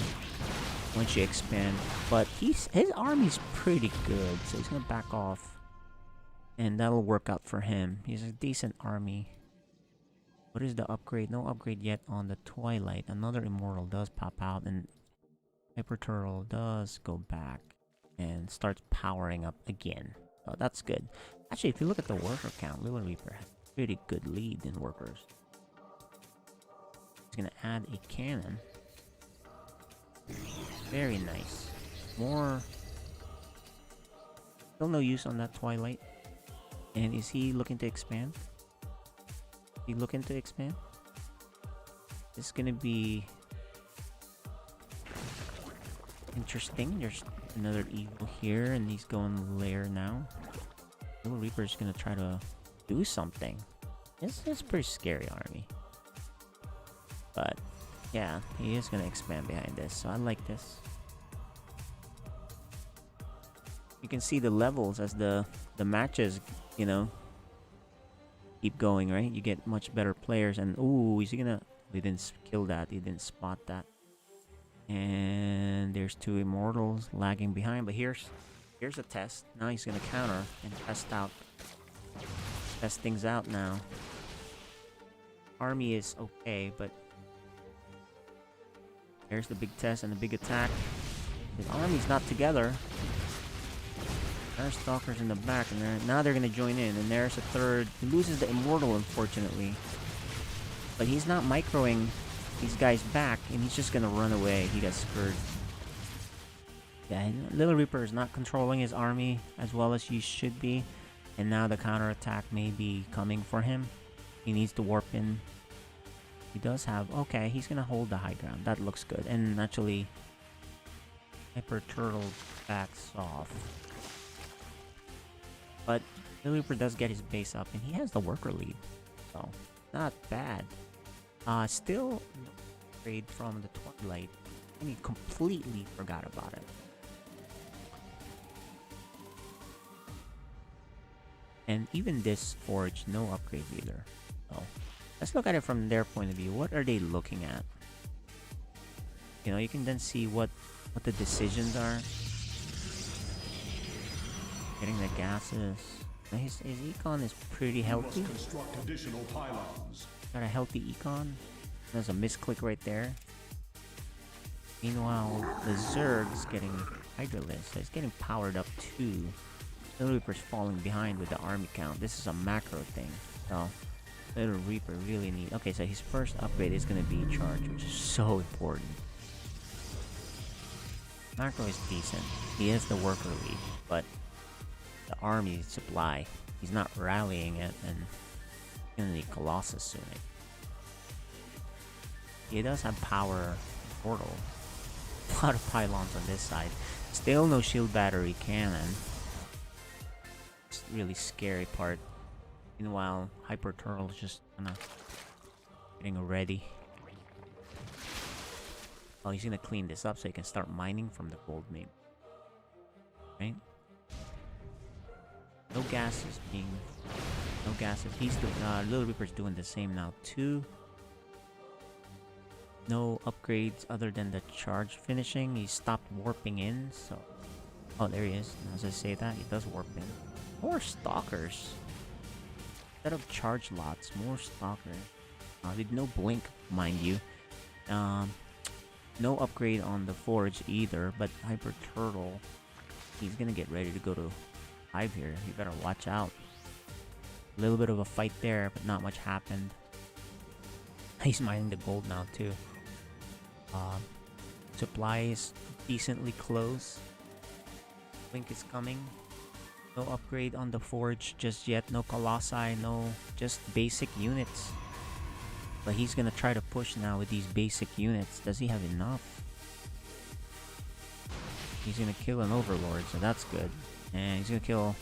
once you expand. But his army's pretty good, so he's gonna back off. And that'll work out for him. He's a decent army. What is the upgrade? No upgrade yet on the Twilight. Another Immortal does pop out, and Hyper Turtle does go back and starts powering up again. So that's good. Actually, if you look at the worker count, Little Reaper has a pretty good lead in workers. He's gonna add a cannon. Very nice. More. Still no use on that Twilight. And is he looking to expand? Is he looking to expand? This is gonna be interesting. There's another evil here, and he's going lair now. Little Reaper's gonna try to do something. It's a pretty scary army. But yeah, he is gonna expand behind this, so I like this. You can see the levels as the matches, you know, keep going, right? You get much better players, and ooh, is he gonna? He didn't kill that. He didn't spot that. And there's two Immortals lagging behind, but here's a test. Now he's gonna counter and test things out now. Army is okay, but there's the big test and the big attack. The army's not together. There's Stalkers in the back, and now they're gonna join in, and there's a third. He loses the Immortal, unfortunately, but he's not microing these guys back, and he's just gonna run away. He got screwed. Yeah, Little Reaper is not controlling his army as well as he should be, and now the counterattack may be coming for him. He needs to warp in. He does have... Okay, he's gonna hold the high ground. That looks good. And actually, Hyper Turtle backs off. But Little Reaper does get his base up, and he has the worker lead. So, not bad. Still no upgrade from the Twilight, and he completely forgot about it. And even this Forge, no upgrade either. So, let's look at it from their point of view. What are they looking at? You know, you can then see what the decisions are. Getting the gases. His econ is pretty healthy. Got a healthy econ. There's a misclick right there. Meanwhile, the Zerg's getting Hydralisk. So it's getting powered up too. Little Reaper's falling behind with the army count. This is a macro thing. So Little Reaper really need... Okay, so his first upgrade is going to be Charge, which is so important. Macro is decent. He is the worker lead, but the army supply, he's not rallying it, and he's gonna need Colossus soon. He does have power portal. A lot of pylons on this side. Still no shield battery cannon. It's really scary part. Meanwhile, Hyper Turtle is just kinda getting ready. Oh, he's gonna clean this up so he can start mining from the gold mine. Right? No gases being... No gases. He's the... Little Reaper's doing the same now too. No upgrades other than the charge finishing. He stopped warping in, so... Oh, there he is. As I say that, he does warp in. More Stalkers. Instead of charge lots, more Stalkers. With no blink, mind you. No upgrade on the Forge either, but Hyper Turtle, he's gonna get ready to go to 5 here. You better watch out. A little bit of a fight there, but not much happened. He's mining the gold now too. Supply is decently close. Blink is coming. No upgrade on the Forge just yet. No Colossi, no, just basic units. But he's gonna try to push now with these basic units. Does he have enough? He's gonna kill an Overlord, so that's good. And he's gonna kill...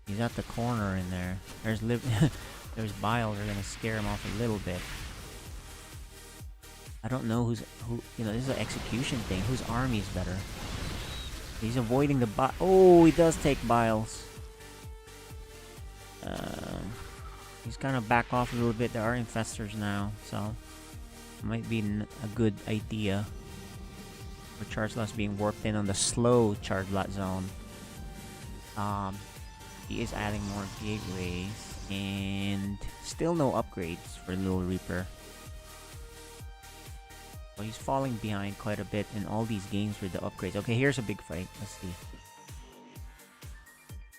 He's at the corner in there. There's there's Biles are gonna scare him off a little bit. I don't know who, you know, this is an execution thing. Whose army is better? He's avoiding the Oh, he does take Biles. He's kind of back off a little bit. There are infestors now, so it might be a good idea for charge lots being warped in on the slow charge lot zone. He is adding more gateways, and still no upgrades for Little Reaper. So he's falling behind quite a bit in all these games with the upgrades. Okay, here's a big fight. Let's see.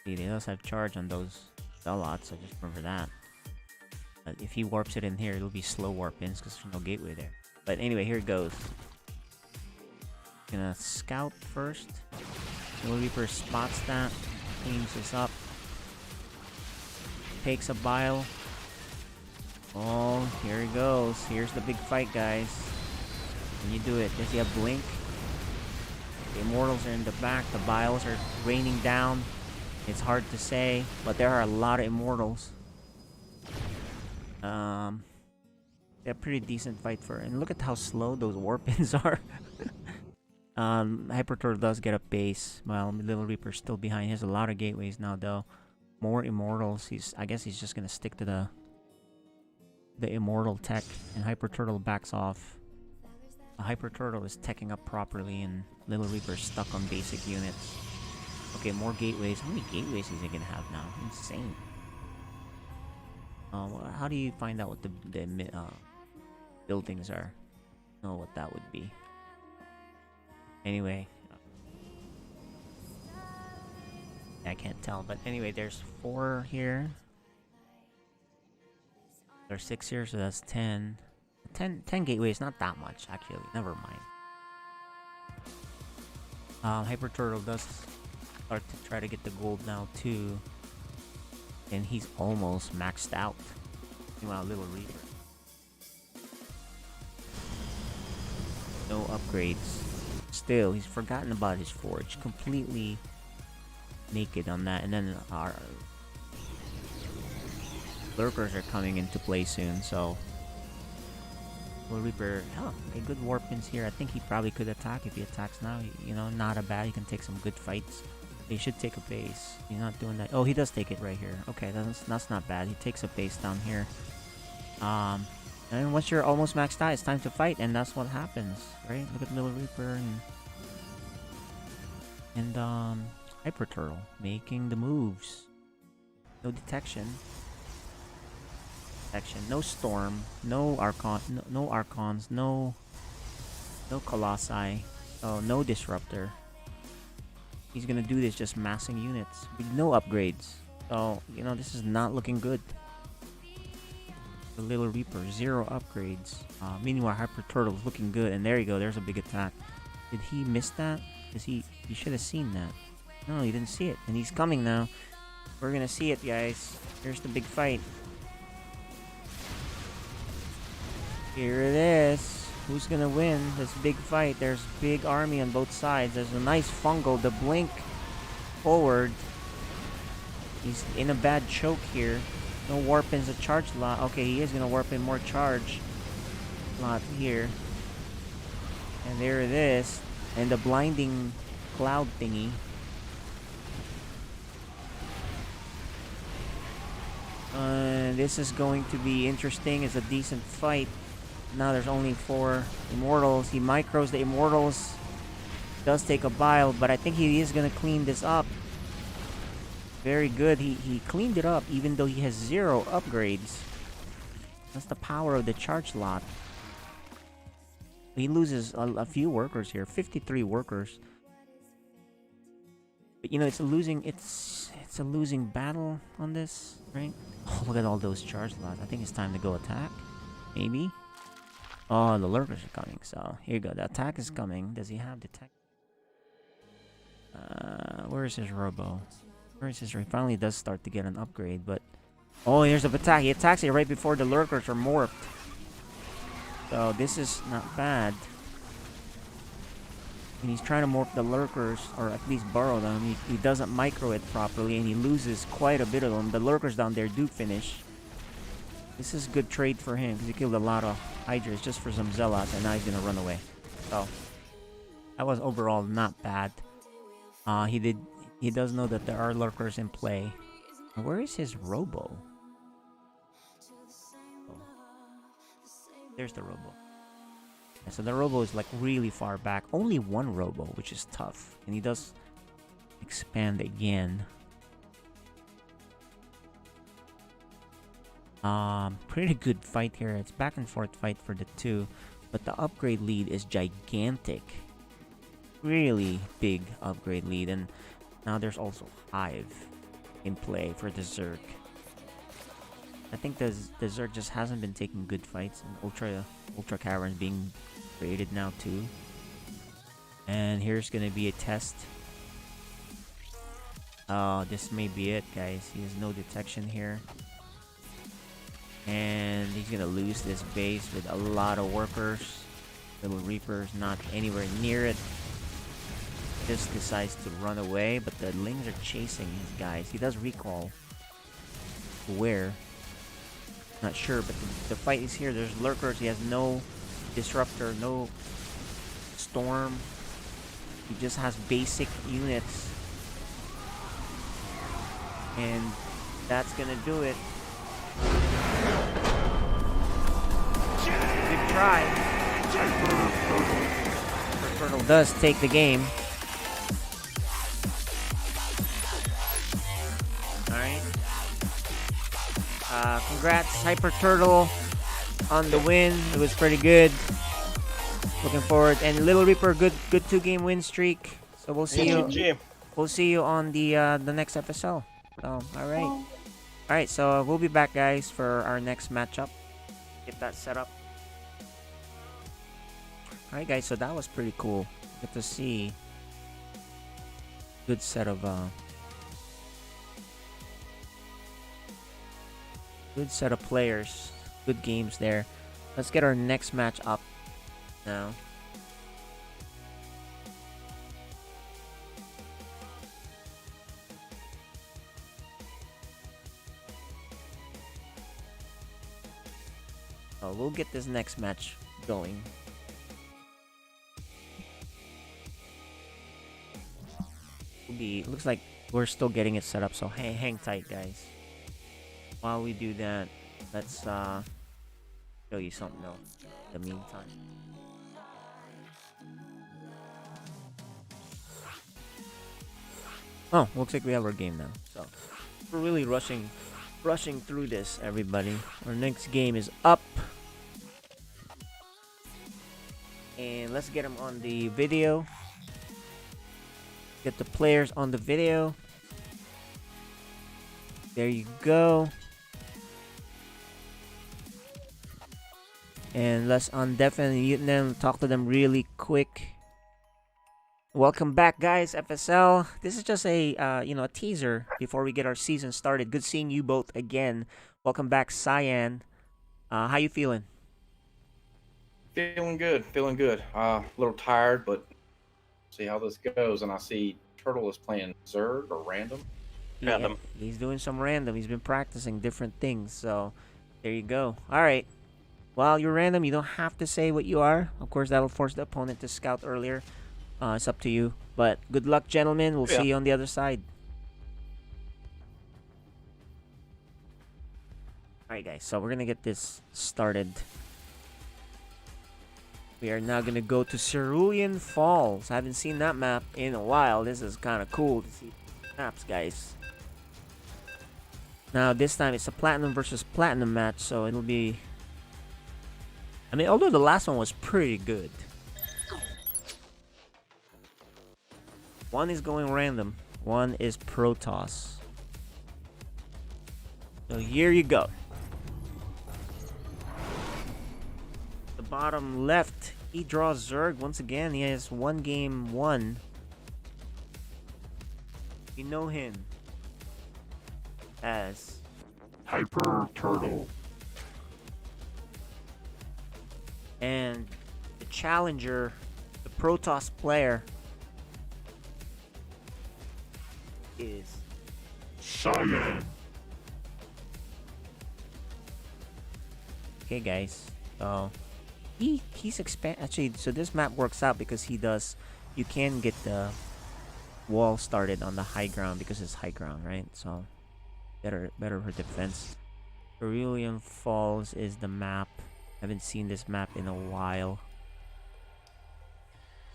See, they also have charge on those Zealots, so just remember that. But if he warps it in here, it'll be slow warp-ins because there's no gateway there. But anyway, here it goes. Gonna scout first. Little Reaper spots that, cleans this up. Takes a bile. Oh, here he goes. Here's the big fight, guys. Can you do it? Does he have blink? The immortals are in the back. The biles are raining down. It's hard to say, but there are a lot of immortals. They're a pretty decent fight for, and look at how slow those warp-ins are. Hyper Turtle does get a base. Well, Little Reaper's still behind. He has a lot of gateways now, though. More immortals. I guess he's just gonna stick to the immortal tech, and Hyper Turtle backs off. Hyper Turtle is teching up properly, and Little Reaper's stuck on basic units. Okay, more gateways. How many gateways is he gonna have now? Insane. How do you find out what the buildings are? Know what that would be. Anyway, I can't tell, but anyway, there's 4 here. There's 6 here, so that's 10. 10 gateways, not that much actually. Never mind. Hyper Turtle does start to try to get the gold now too, and he's almost maxed out. Meanwhile, Little Reaper, no upgrades. Still, he's forgotten about his forge. Completely naked on that, and then our lurkers are coming into play soon. So Little Reaper, oh, okay, good warp-ins here. I think he probably could attack if he attacks now. You know, not a bad. He can take some good fights. He should take a base. He's not doing that. Oh, he does take it right here. Okay, that's not bad. He takes a base down here. And once you're almost maxed out, it's time to fight, and that's what happens, right? Look at Little Reaper and Hyper Turtle making the moves. No detection. No storm, no archon, no archons, no colossi, oh, no disruptor. He's gonna do this just massing units with no upgrades. So you know, this is not looking good. The Little Reaper, 0 upgrades. Meanwhile, Hyper Turtle is looking good, and there you go. There's a big attack. Did he miss that? Cause he should have seen that. No, he didn't see it, and he's coming now. We're gonna see it, guys. Here's the big fight. Here it is. Who's gonna win this big fight? There's big army on both sides. There's a nice fungal. The blink forward. He's in a bad choke here. No warp-ins, a charge lot. Okay, he is gonna warp in more charge lot here. And there it is. And the blinding cloud thingy. This is going to be interesting. It's a decent fight. Now there's only 4 immortals. He micros the immortals. Does take a bile, but I think he is gonna clean this up. Very good. He cleaned it up even though he has 0 upgrades. That's the power of the charge lot. He loses a few workers here. 53 workers. But you know, it's a losing battle on this, right? Oh, look at all those charge lots. I think it's time to go attack. Maybe. Oh, the lurkers are coming. So here you go. The attack is coming. Does he have the tech? Where is his robo? Where is his? He finally does start to get an upgrade, but oh, here's the attack. He attacks it right before the lurkers are morphed. So this is not bad. And he's trying to morph the lurkers, or at least burrow them. He doesn't micro it properly, and he loses quite a bit of them. The lurkers down there do finish. This is good trade for him, because he killed a lot of hydras just for some zealots, and now he's gonna run away. So that was overall not bad. He does know that there are lurkers in play. Where is his robo? Oh. There's the robo. Yeah, so the robo is like really far back. Only 1 robo, which is tough. And he does expand again. Pretty good fight here. It's back and forth fight for the two, but the upgrade lead is gigantic. Really big upgrade lead, and now there's also Hive in play for the Zerg. I think the Zerg just hasn't been taking good fights, and Ultra Caverns being created now too. And here's gonna be a test. Oh, this may be it, guys. He has no detection here. And he's gonna lose this base with a lot of workers. Little Reaper's not anywhere near it. Just decides to run away, but the Lings are chasing his guys. He does recall. Where? Not sure, but the fight is here. There's lurkers. He has no disruptor, no storm. He just has basic units. And that's gonna do it. Good try. Turtle does take the game. Alright. Congrats, Hyper Turtle, on the win. It was pretty good. Looking forward. And Little Reaper, good 2-game win streak. So we'll see you. We'll see you on the next FSL. So, alright, so we'll be back, guys, for our next matchup. Get that set up. Alright, guys, so that was pretty cool. Get to see good set of players. Good games there. Let's get our next match up now. Oh, we'll get this next match going. Looks like we're still getting it set up, so hang tight, guys. While we do that, let's show you something else in the meantime. Oh, looks like we have our game now. So we're really rushing through this, everybody. Our next game is up. And let's get them on the video. Get the players on the video. There you go. And let's definitely mute them, talk to them really quick. Welcome back, guys, FSL. This is just a a teaser before we get our season started. Good seeing you both again. Welcome back, Cyan. How you feeling? Feeling good. A little tired, but see how this goes. And I see Turtle is playing Zerg or random. Yeah, he's doing some random. He's been practicing different things. So there you go. All right. While you're random, you don't have to say what you are. Of course, that'll force the opponent to scout earlier. It's up to you. But good luck, gentlemen. We'll see you on the other side. Alright, guys. So we're going to get this started. We are now going to go to Cerulean Falls. I haven't seen that map in a while. This is kind of cool to see maps, guys. Now, this time it's a Platinum versus Platinum match. So it'll be... I mean, although the last one was pretty good. One is going random. One is Protoss. So here you go. The bottom left, he draws Zerg once again. He has 1 game 1. You know him as Hyper Turtle. And the challenger, the Protoss player, is Cyan. Okay, guys. So he's actually, so this map works out because you can get the wall started on the high ground because it's high ground, right? So better for defense. Cerulean Falls is the map. Haven't seen this map in a while.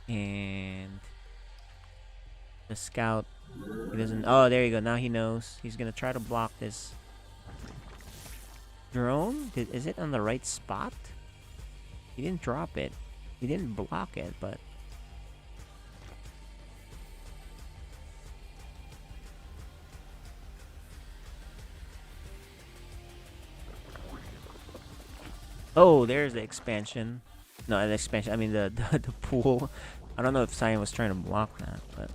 And the scout, he doesn't. Oh, there you go. Now he knows. He's gonna try to block this. Drone? Is it on the right spot? He didn't drop it. He didn't block it, but... Oh, there's the expansion. No, the expansion. I mean the pool. I don't know if Cyan was trying to block that, but...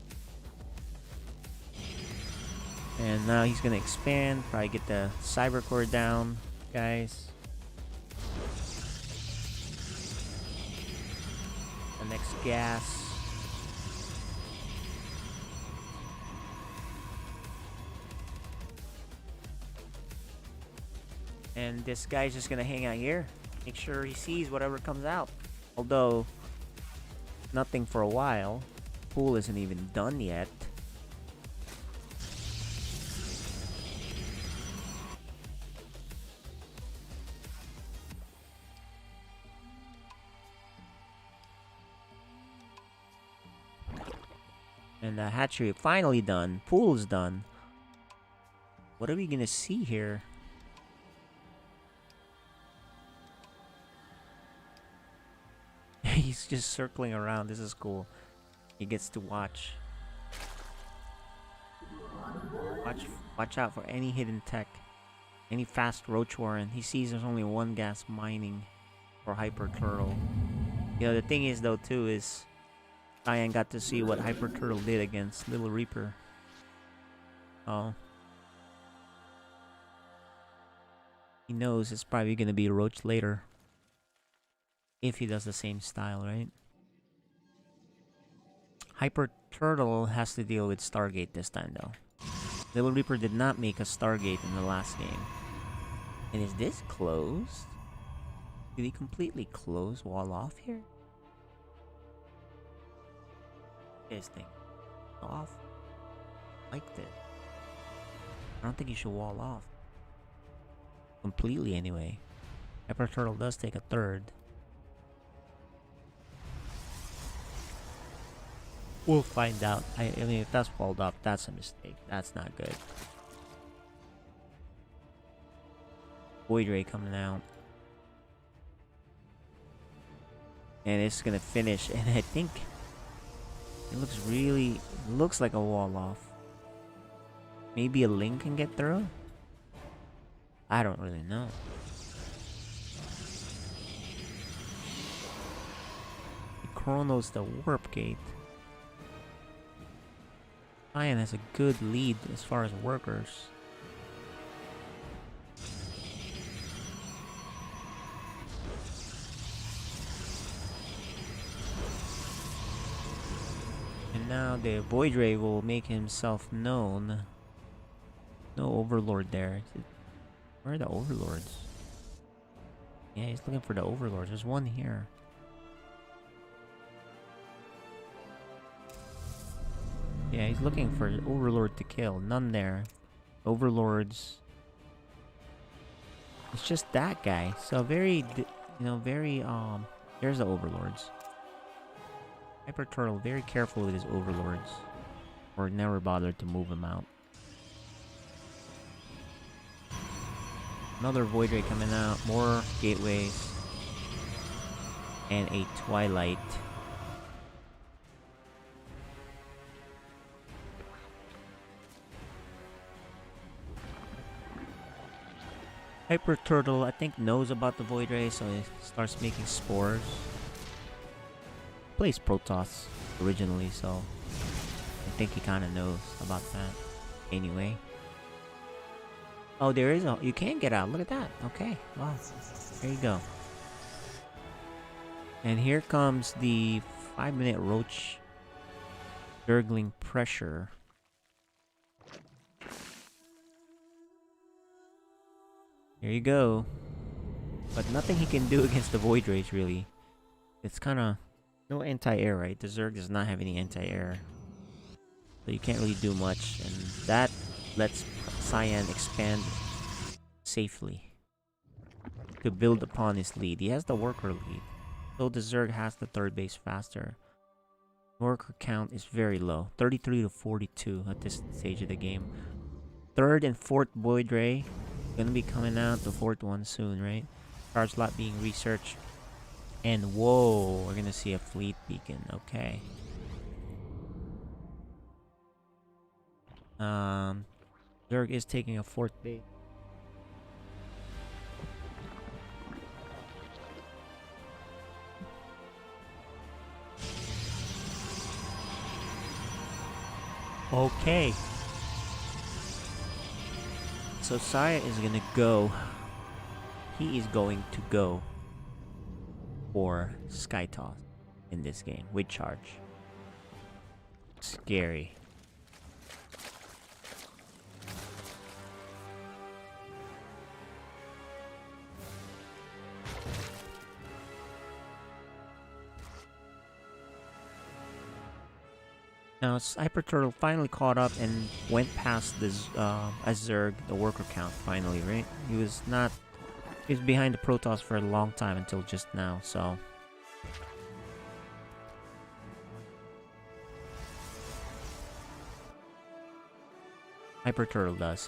And now he's gonna expand. Probably get the cyber core down, guys. The next gas. And this guy's just gonna hang out here. Make sure he sees whatever comes out. Although, nothing for a while. Pool isn't even done yet. And the hatchery finally done. Pool is done. What are we gonna see here? He's just circling around. This is cool. He gets to watch. Watch out for any hidden tech. Any fast roach warren. He sees there's only one gas mining for Hyper Turtle. You know, the thing is though too is Cyan got to see what Hyper Turtle did against Little Reaper. Oh. He knows it's probably gonna be a roach later. If he does the same style, right? Hyper Turtle has to deal with Stargate this time though. Little Reaper did not make a Stargate in the last game. And is this closed? Did he completely close wall off here? This thing. Off? Like this. I don't think he should wall off. Completely anyway. Hyper Turtle does take a third. We'll find out. I mean, if that's walled up, that's a mistake. That's not good. Void Ray coming out. And it's gonna finish. And I think it looks really... It looks like a wall off. Maybe a link can get through? I don't really know. He chronos the warp gate. Cyan has a good lead as far as workers. And now the Void Ray will make himself known. No Overlord there. Where are the Overlords? Yeah, he's looking for the Overlords. There's one here. Yeah, he's looking for an Overlord to kill. None there. Overlords. It's just that guy. So very, there's the Overlords. Hyper Turtle, very careful with his Overlords. Or never bothered to move him out. Another Void Ray coming out. More gateways. And a Twilight. Hyper Turtle, I think, knows about the Void Ray, so he starts making spores. Plays Protoss originally, so I think he kind of knows about that. Anyway. Oh, there is a... You can get out. Look at that. Okay. Wow. There you go. And here comes the 5-minute roach gurgling pressure. Here you go. But nothing he can do against the Void Rays, really. It's kind of... No anti-air, right? The Zerg does not have any anti-air. So you can't really do much. And that lets Cyan expand safely. To build upon his lead. He has the worker lead. So the Zerg has the third base faster. Worker count is very low. 33 to 42 at this stage of the game. Third and fourth Void Ray Gonna be coming out the 4th one soon, right? Charge slot being researched. And whoa, we're gonna see a fleet beacon. Okay. Zerg is taking a 4th base. Okay. So Saya is gonna go. He is going to go for Sky Toss in this game with charge. Scary. Now, Hyper Turtle finally caught up and went past this Zerg, the worker count, finally, right? He was behind the Protoss for a long time until just now, so... Hyper Turtle does,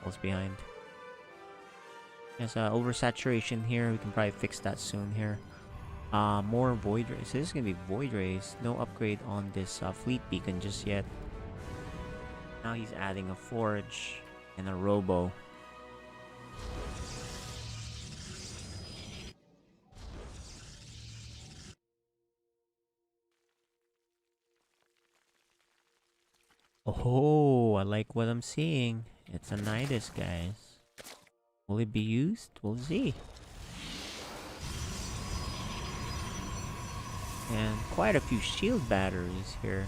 falls behind. There's oversaturation here, we can probably fix that soon here. More Void Rays. So this is gonna be Void Rays. No upgrade on this Fleet Beacon just yet. Now he's adding a Forge and a Robo. Oh, I like what I'm seeing. It's a Nidus, guys. Will it be used? We'll see. And quite a few shield batteries here.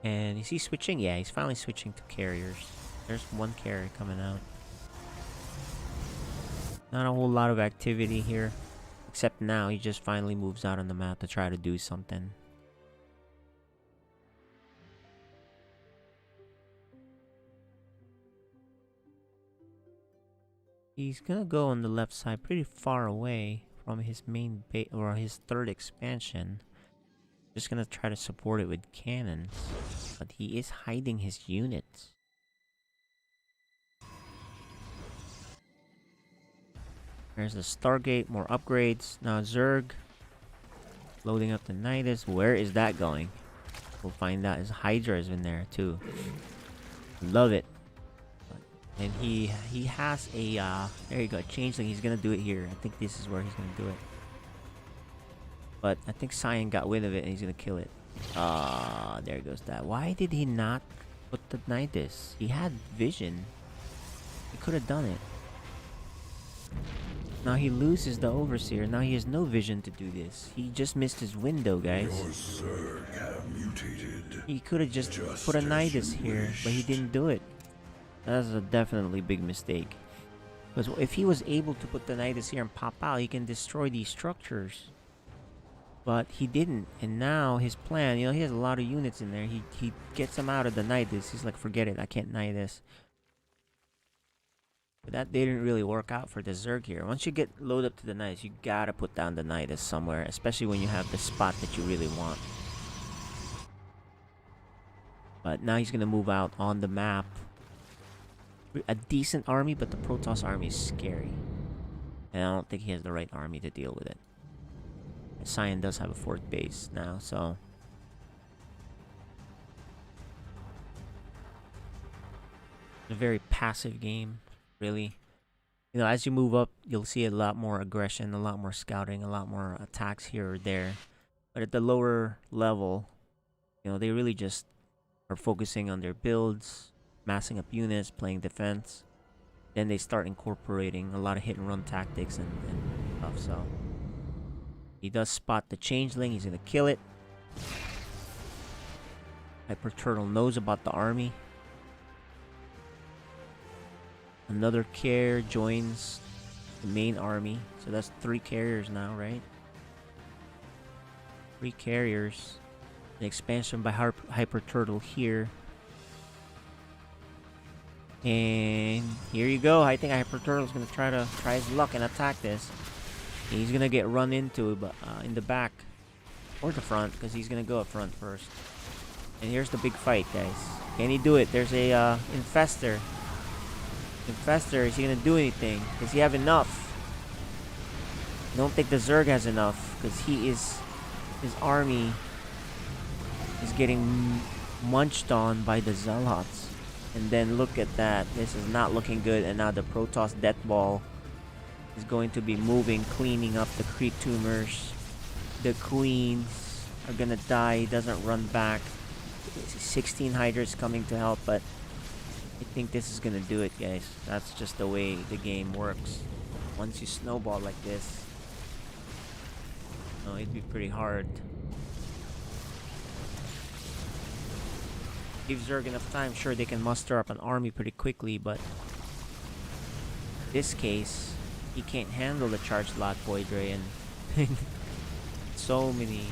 And is he switching? Yeah, he's finally switching to carriers. There's one carrier coming out. Not a whole lot of activity here. Except now, he just finally moves out on the map to try to do something. He's gonna go on the left side pretty far away from his main base, or his 3rd expansion. Just gonna try to support it with cannons. But he is hiding his units. There's the Stargate, more upgrades. Now Zerg. Loading up the Nidus. Where is that going? We'll find out. His Hydra is in there too. Love it. And he has a there you go, changeling. He's gonna do it here. I think this is where he's gonna do it. But I think Cyan got wind of it and he's gonna kill it. There goes that. Why did he not put the Nidus? He had vision. He could have done it. Now he loses the Overseer. Now he has no vision to do this. He just missed his window, guys. Your Zerg have mutated. He could have just put a Nidus here, but he didn't do it. That's a definitely big mistake. Because if he was able to put the Nidus here and pop out, he can destroy these structures. But he didn't. And now his plan, he has a lot of units in there. He gets them out of the Nidus. He's like, forget it, I can't Nidus. But that didn't really work out for the Zerg here. Once you get load up to the Nidus, you gotta put down the Nidus somewhere. Especially when you have the spot that you really want. But now he's gonna move out on the map. A decent army, but the Protoss army is scary. And I don't think he has the right army to deal with it. And Cyan does have a 4th base now, so... It's a very passive game, really. As you move up, you'll see a lot more aggression, a lot more scouting, a lot more attacks here or there. But at the lower level, they really just are focusing on their builds, massing up units, playing defense. Then they start incorporating a lot of hit and run tactics and stuff, so... He does spot the changeling, he's gonna kill it. Hyper Turtle knows about the army. Another carrier joins the main army. So that's 3 carriers now, right? 3 carriers. An expansion by Hyper Turtle here. And here you go. I think Hyper Turtle's gonna try his luck and attack this. He's gonna get run into, but in the back. Or the front, because he's gonna go up front first. And here's the big fight, guys. Can he do it? There's a infestor. Infestor, is he gonna do anything? Does he have enough? I don't think the Zerg has enough, because his army is getting munched on by the Zealots. And then look at that. This is not looking good. And now the Protoss Death Ball is going to be moving, cleaning up the creep tumors. The queens are gonna die. He doesn't run back. 16 Hydras coming to help, but I think this is gonna do it, guys. That's just the way the game works. Once you snowball like this, oh, it'd be pretty hard. Give Zerg enough time, sure they can muster up an army pretty quickly, but in this case, he can't handle the charged lot Voidray, and so many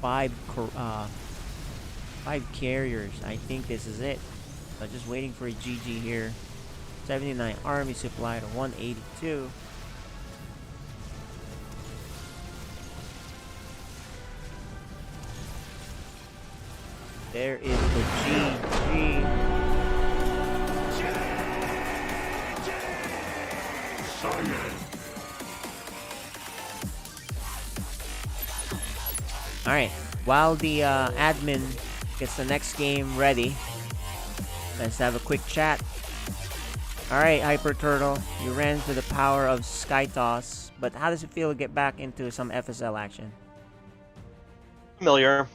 five carriers. I think this is it. But just waiting for a GG here. 79 army supply to 182. There is the GG. Alright, while the admin gets the next game ready, let's have a quick chat. Alright, Hyper Turtle, you ran to the power of Sky Toss, but how does it feel to get back into some FSL action? Familiar.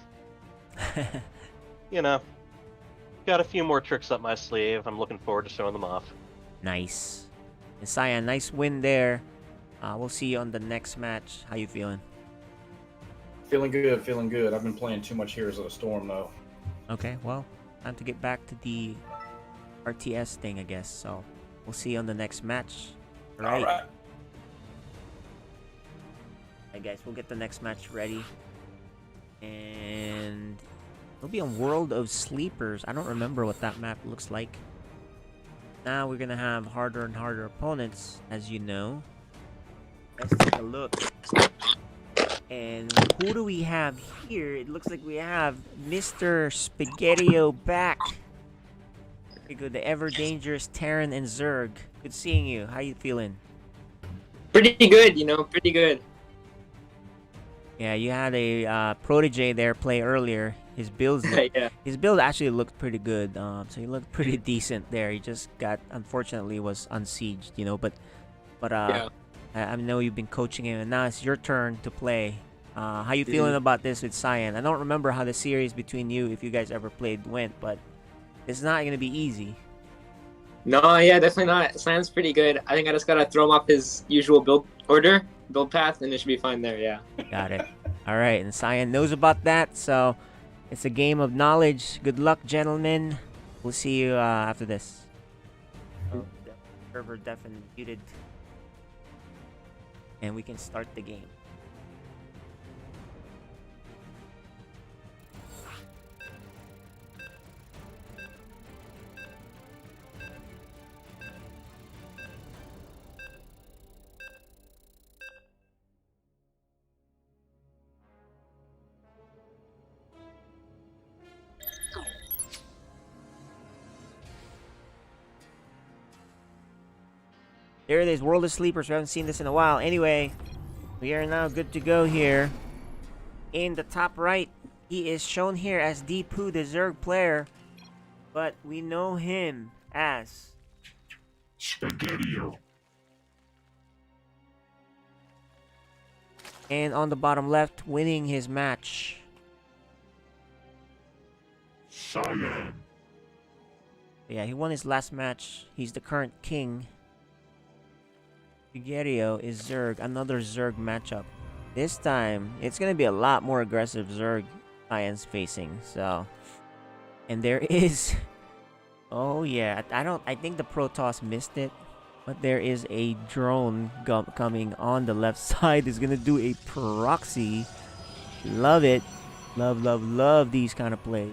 You know, got a few more tricks up my sleeve. I'm looking forward to showing them off. Nice. And Cyan, nice win there. We'll see you on the next match. How you feeling? Feeling good, feeling good. I've been playing too much Heroes of the Storm, though. Okay, well, time to get back to the RTS thing, I guess. So, we'll see you on the next match. Right. Alright. Alright, guys, we'll get the next match ready. And it'll be on World of Sleepers. I don't remember what that map looks like. Now we're gonna have harder and harder opponents, as you know. Let's take a look. And who do we have here? It looks like we have Mr. Spaghettio back. Very good. The ever dangerous Terran and Zerg. Good seeing you. How you feeling? Pretty good, you know, pretty good. Yeah, you had a protege there play earlier. His builds, Yeah. his build actually looked pretty good. So he looked pretty decent there. He just got, unfortunately, was unsieged, you know. But Yeah. I know you've been coaching him, and now it's your turn to play. How you feeling about this with Cyan? I don't remember how the series between you, if you guys ever played, went, but it's not gonna be easy. No, yeah, definitely not. Slam's pretty good. I think I just gotta throw him off his usual build path, and it should be fine there, yeah. Got it. All right, and Cyan knows about that, so it's a game of knowledge. Good luck, gentlemen. We'll see you after this. Oh, the server definitely muted. And we can start the game. There it is, World of Sleepers. We haven't seen this in a while. Anyway, we are now good to go here. In the top right, he is shown here as Deepu, the Zerg player. But we know him as Spaghettio. And on the bottom left, winning his match, Cyan. yeah, he won his last match. He's the current king. Spaghettio is Zerg, another Zerg matchup. This time, it's gonna be a lot more aggressive Zerg Cyan's facing. So, and there is, oh yeah, I think the Protoss missed it, but there is a drone coming on the left side. Is gonna do a proxy. Love it, love these kind of plays.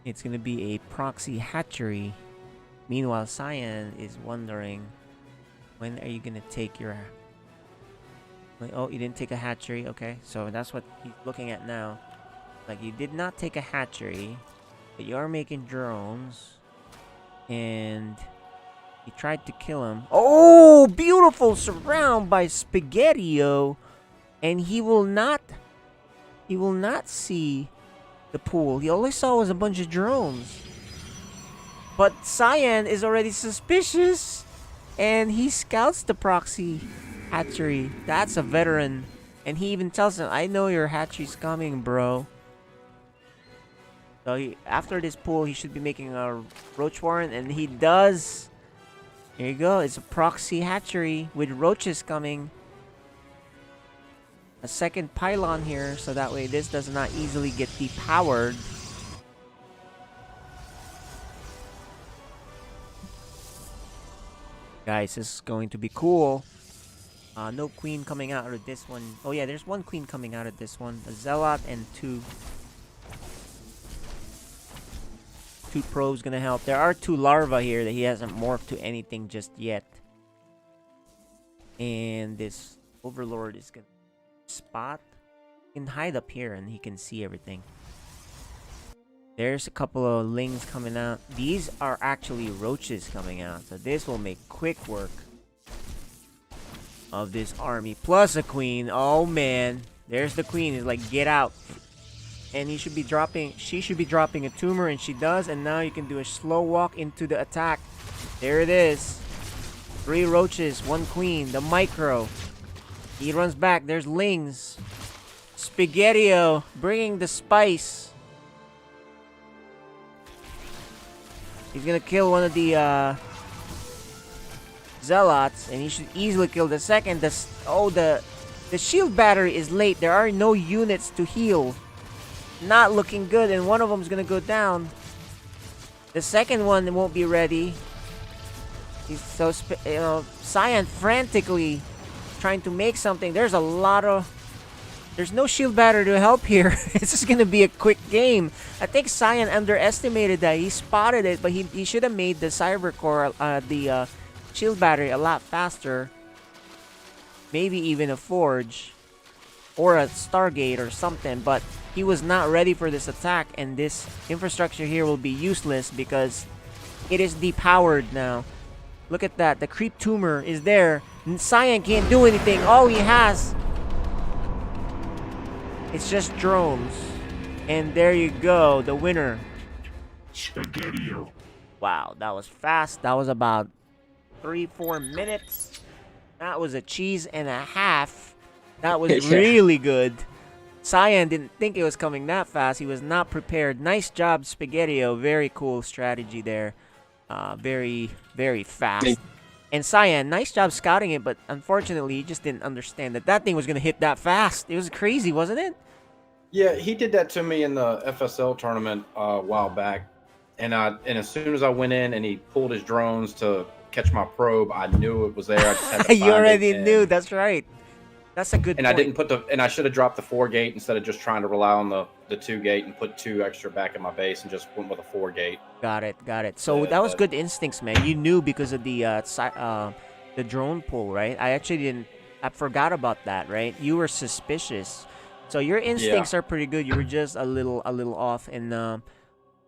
It's gonna be a proxy hatchery. Meanwhile, Cyan is wondering, when are you gonna take your Like, oh, you didn't take a hatchery. Okay, so that's what he's looking at now. Like, you did not take a hatchery, but you are making drones. And he tried to kill him. Oh, beautiful surround by Spaghetti-O. And he will not see the pool. He all he saw was a bunch of drones. But Cyan is already suspicious. And he scouts the proxy hatchery. That's a veteran. And he even tells him, I know your hatchery's coming, bro. So after this pool, he should be making a roach warren. And he does. Here you go. It's a proxy hatchery with roaches coming. A second pylon here. So that way this does not easily get depowered. Guys, this is going to be cool. No queen coming out of this one. Oh yeah, there's one queen coming out of this one. A zealot and two pros gonna help. There are 2 larvae here that he hasn't morphed to anything just yet. And this overlord is gonna spot. He can hide up here and he can see everything. There's a couple of lings coming out. These are actually roaches coming out. So this will make quick work of this army. Plus a queen. Oh man. There's the queen. It's like, get out. And she should be dropping a tumor, and she does. And now you can do a slow walk into the attack. There it is. 3 roaches, 1 queen. The micro. He runs back. There's lings. Spaghetti-O bringing the spice. He's gonna kill one of the zealots, and he should easily kill the second. The shield battery is late. There are no units to heal. Not looking good, and one of them is gonna go down. The second one won't be ready. He's so Cyan frantically trying to make something. There's no shield battery to help here. This is gonna be a quick game. I think Cyan underestimated that. He spotted it, but he should have made the cyber core, the shield battery a lot faster. Maybe even a forge or a Stargate or something, but he was not ready for this attack, and this infrastructure here will be useless because it is depowered now. Look at that. The creep tumor is there. Cyan can't do anything. All he has, it's just drones. And there you go, the winner. Spaghetti-O. Wow, that was fast. That was about 3-4 minutes. That was a cheese and a half. That was really good. Cyan didn't think it was coming that fast. He was not prepared. Nice job, Spaghetti-O. Very cool strategy there. Very, very fast. And Cyan, nice job scouting it, but unfortunately, he just didn't understand that thing was going to hit that fast. It was crazy, wasn't it? Yeah, he did that to me in the FSL tournament a while back. And as soon as I went in and he pulled his drones to catch my probe, I knew it was there. I just had to find You already knew. That's right. That's a good point. I didn't put and I should have dropped the 4 gate instead of just trying to rely on the 2 gate and put 2 extra back in my base and just went with a 4 gate. Got it. So that was good instincts, man. You knew because of the drone pull, right? I forgot about that, right? You were suspicious. So your instincts are pretty good. You were just a little off, and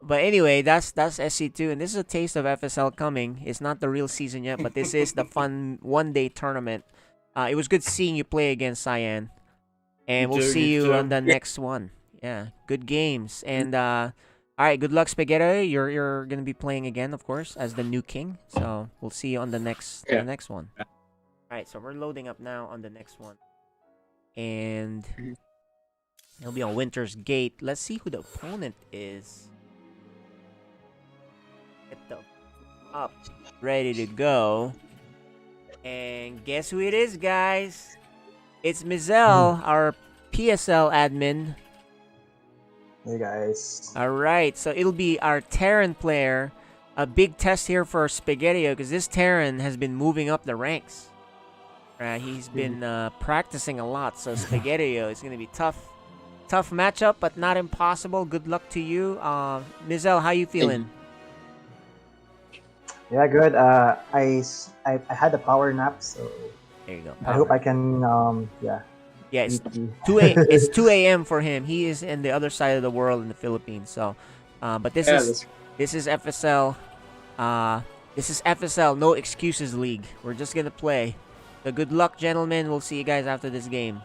but anyway, that's SC2, and this is a taste of FSL coming. It's not the real season yet, but this is the fun one-day tournament. It was good seeing you play against Cyan, and we'll see you on the next one. Yeah, good games, and all right, good luck, Spaghetti. You're gonna be playing again, of course, as the new king. So we'll see you on the next one. All right, so we're loading up now on the next one, and it'll be on Winter's Gate. Let's see who the opponent is. Get the up, ready to go. And guess who it is, guys? It's Mizel, our PSL admin. Hey, guys. Alright, so it'll be our Terran player. A big test here for Spaghetti-O, because this Terran has been moving up the ranks. He's been practicing a lot, so Spaghetti-O is going to be tough. Tough matchup, but not impossible. Good luck to you. Mizel, how you feeling? Yeah, good. I had a power nap, so There you go. I hope Power. I can, yeah. Yeah, it's beat you. 2 a.m. for him. He is in the other side of the world in the Philippines. So, but this is FSL. This is FSL No Excuses League. We're just gonna play. So good luck, gentlemen. We'll see you guys after this game.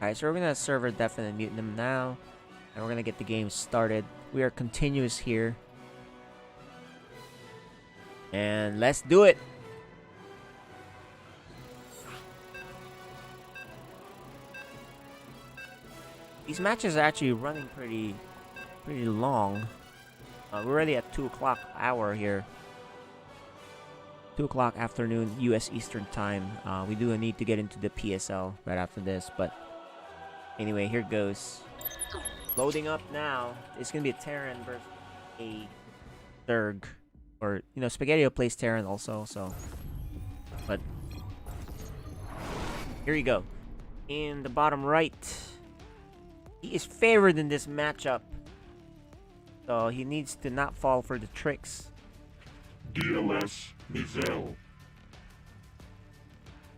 Alright, so we're gonna server definitely mute them now. And we're gonna get the game started. We are continuous here. And let's do it. These matches are actually running pretty long. We're already at 2 o'clock hour here. 2 o'clock afternoon US Eastern Time. We do need to get into the PSL right after this, but anyway, here goes. Loading up now. It's gonna be a Terran versus a Zerg. Or, you know, Spaghetti plays Terran also, so. But here you go. In the bottom right, he is favored in this matchup. So he needs to not fall for the tricks. DLS Mizel.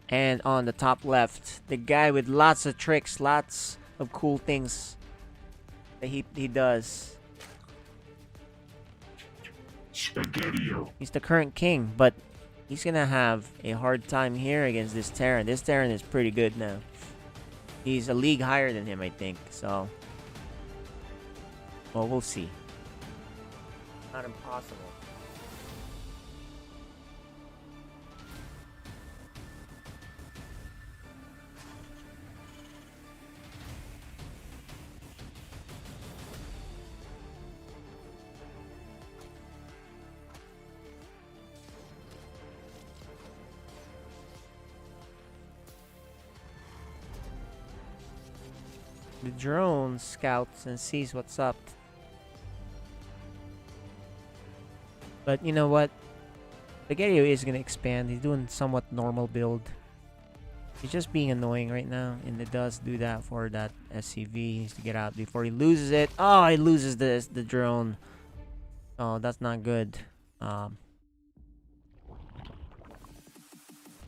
And on the top left, the guy with lots of tricks, lots of cool things that he does. Spaghetti-O. He's the current king, but he's gonna have a hard time here against this Terran. This Terran is pretty good now. He's a league higher than him, I think, so. Well, we'll see. Not impossible. The drone scouts and sees what's up. But you know what? Spaghetti is gonna expand. He's doing somewhat normal build. He's just being annoying right now, and it does do that for that SCV. He needs to get out before he loses it. Oh, he loses the drone. Oh, that's not good.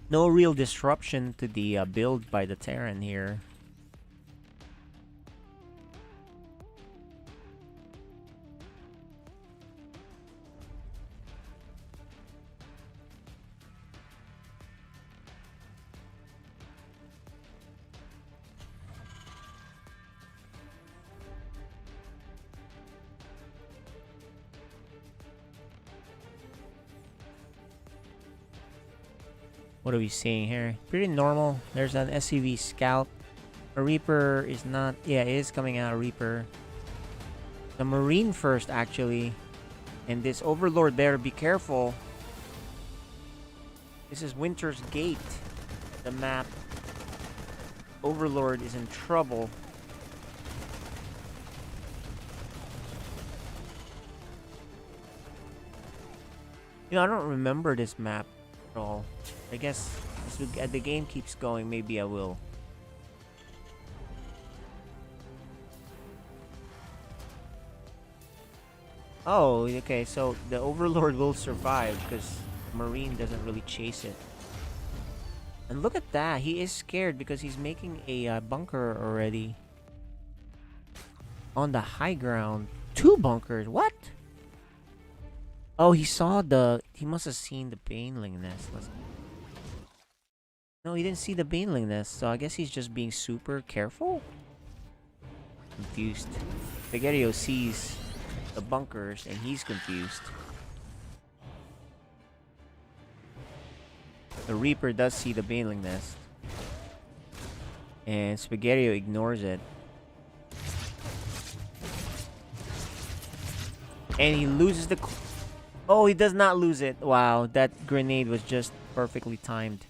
No real disruption to the build by the Terran here. What are we seeing here? Pretty normal. There's an SCV scout. A Reaper is not... Yeah, it is coming out, a Reaper. The Marine first, actually. And this Overlord better be careful. This is Winter's Gate. The map. Overlord is in trouble. You know, I don't remember this map at all. I guess as the game keeps going, maybe I will. Oh, okay, so the Overlord will survive because Marine doesn't really chase it. And look at that, he is scared because he's making a bunker already. On the high ground. 2 bunkers, what? Oh, he must have seen the Baneling nest. No, he didn't see the Baneling nest, so I guess he's just being super careful? Confused. Spaghetti sees the bunkers and he's confused. The Reaper does see the Baneling nest. And Spaghetti ignores it. And he loses the... Oh, he does not lose it. Wow, that grenade was just perfectly timed.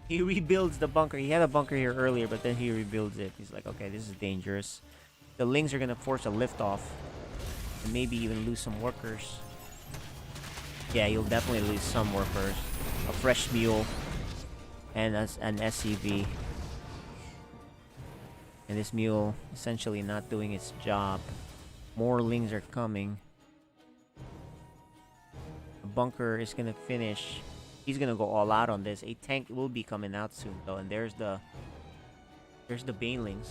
He rebuilds the bunker. He had a bunker here earlier, but then he rebuilds it. He's like, okay, this is dangerous. The Lings are gonna force a liftoff. And maybe even lose some workers. Yeah, you'll definitely lose some workers. A fresh mule. And an SCV. And this mule essentially not doing its job. More Lings are coming. bunker is gonna finish, he's gonna go all out on this. A tank will be coming out soon though, and there's the banelings.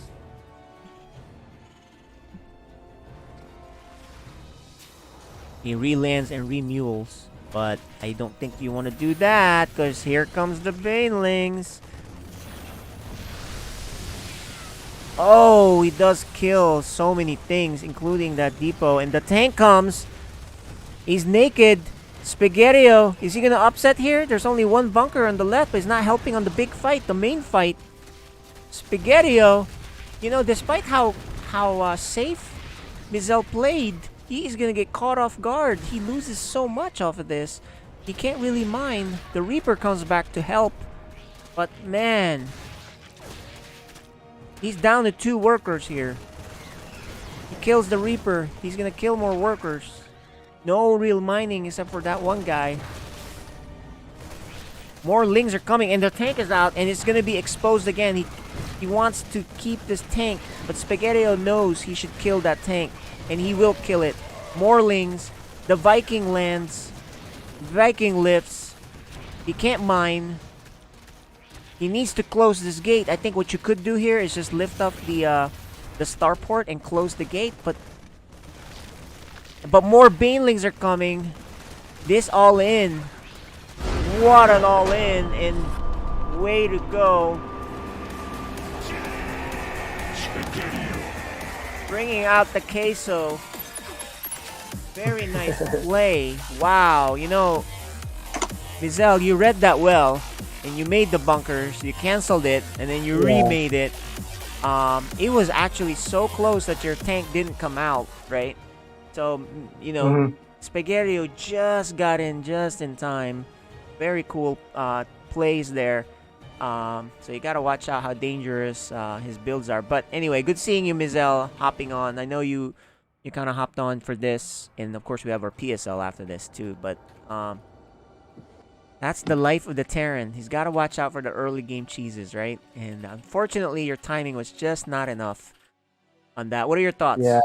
He relands and remules, but I don't think you want to do that because here comes the banelings. Oh, he does kill so many things, including that depot. And the tank comes. He's naked. Spaghettio. Is he going to upset here? There's only one bunker on the left, but he's not helping on the big fight, the main fight. Spaghettio. You know, despite how safe Mizel played, he's going to get caught off guard. He loses so much off of this. He can't really mind. The Reaper comes back to help. But, man... he's down to 2 workers here. He kills the Reaper. He's gonna kill more workers. No real mining except for that one guy. More lings are coming and the tank is out and it's gonna be exposed again. He wants to keep this tank, but Spaghettio knows he should kill that tank. And he will kill it. More lings. The Viking lands. Viking lifts. He can't mine. He needs to close this gate. I think what you could do here is just lift up the starport and close the gate. But more banelings are coming. This all in. What an all in and way to go. Bringing out the queso. Very nice play. Wow, you know, Mizel, you read that well. And you made the bunkers, you canceled it, and then you remade it. It was actually so close that your tank didn't come out, right? So, you know, Spaghettio just got in just in time. Very cool plays there. So you gotta watch out how dangerous his builds are. But anyway, good seeing you, Mizel, hopping on. I know you kind of hopped on for this, and of course we have our PSL after this too. But that's the life of the Terran. He's got to watch out for the early game cheeses, right? And unfortunately, your timing was just not enough on that. What are your thoughts? Yeah.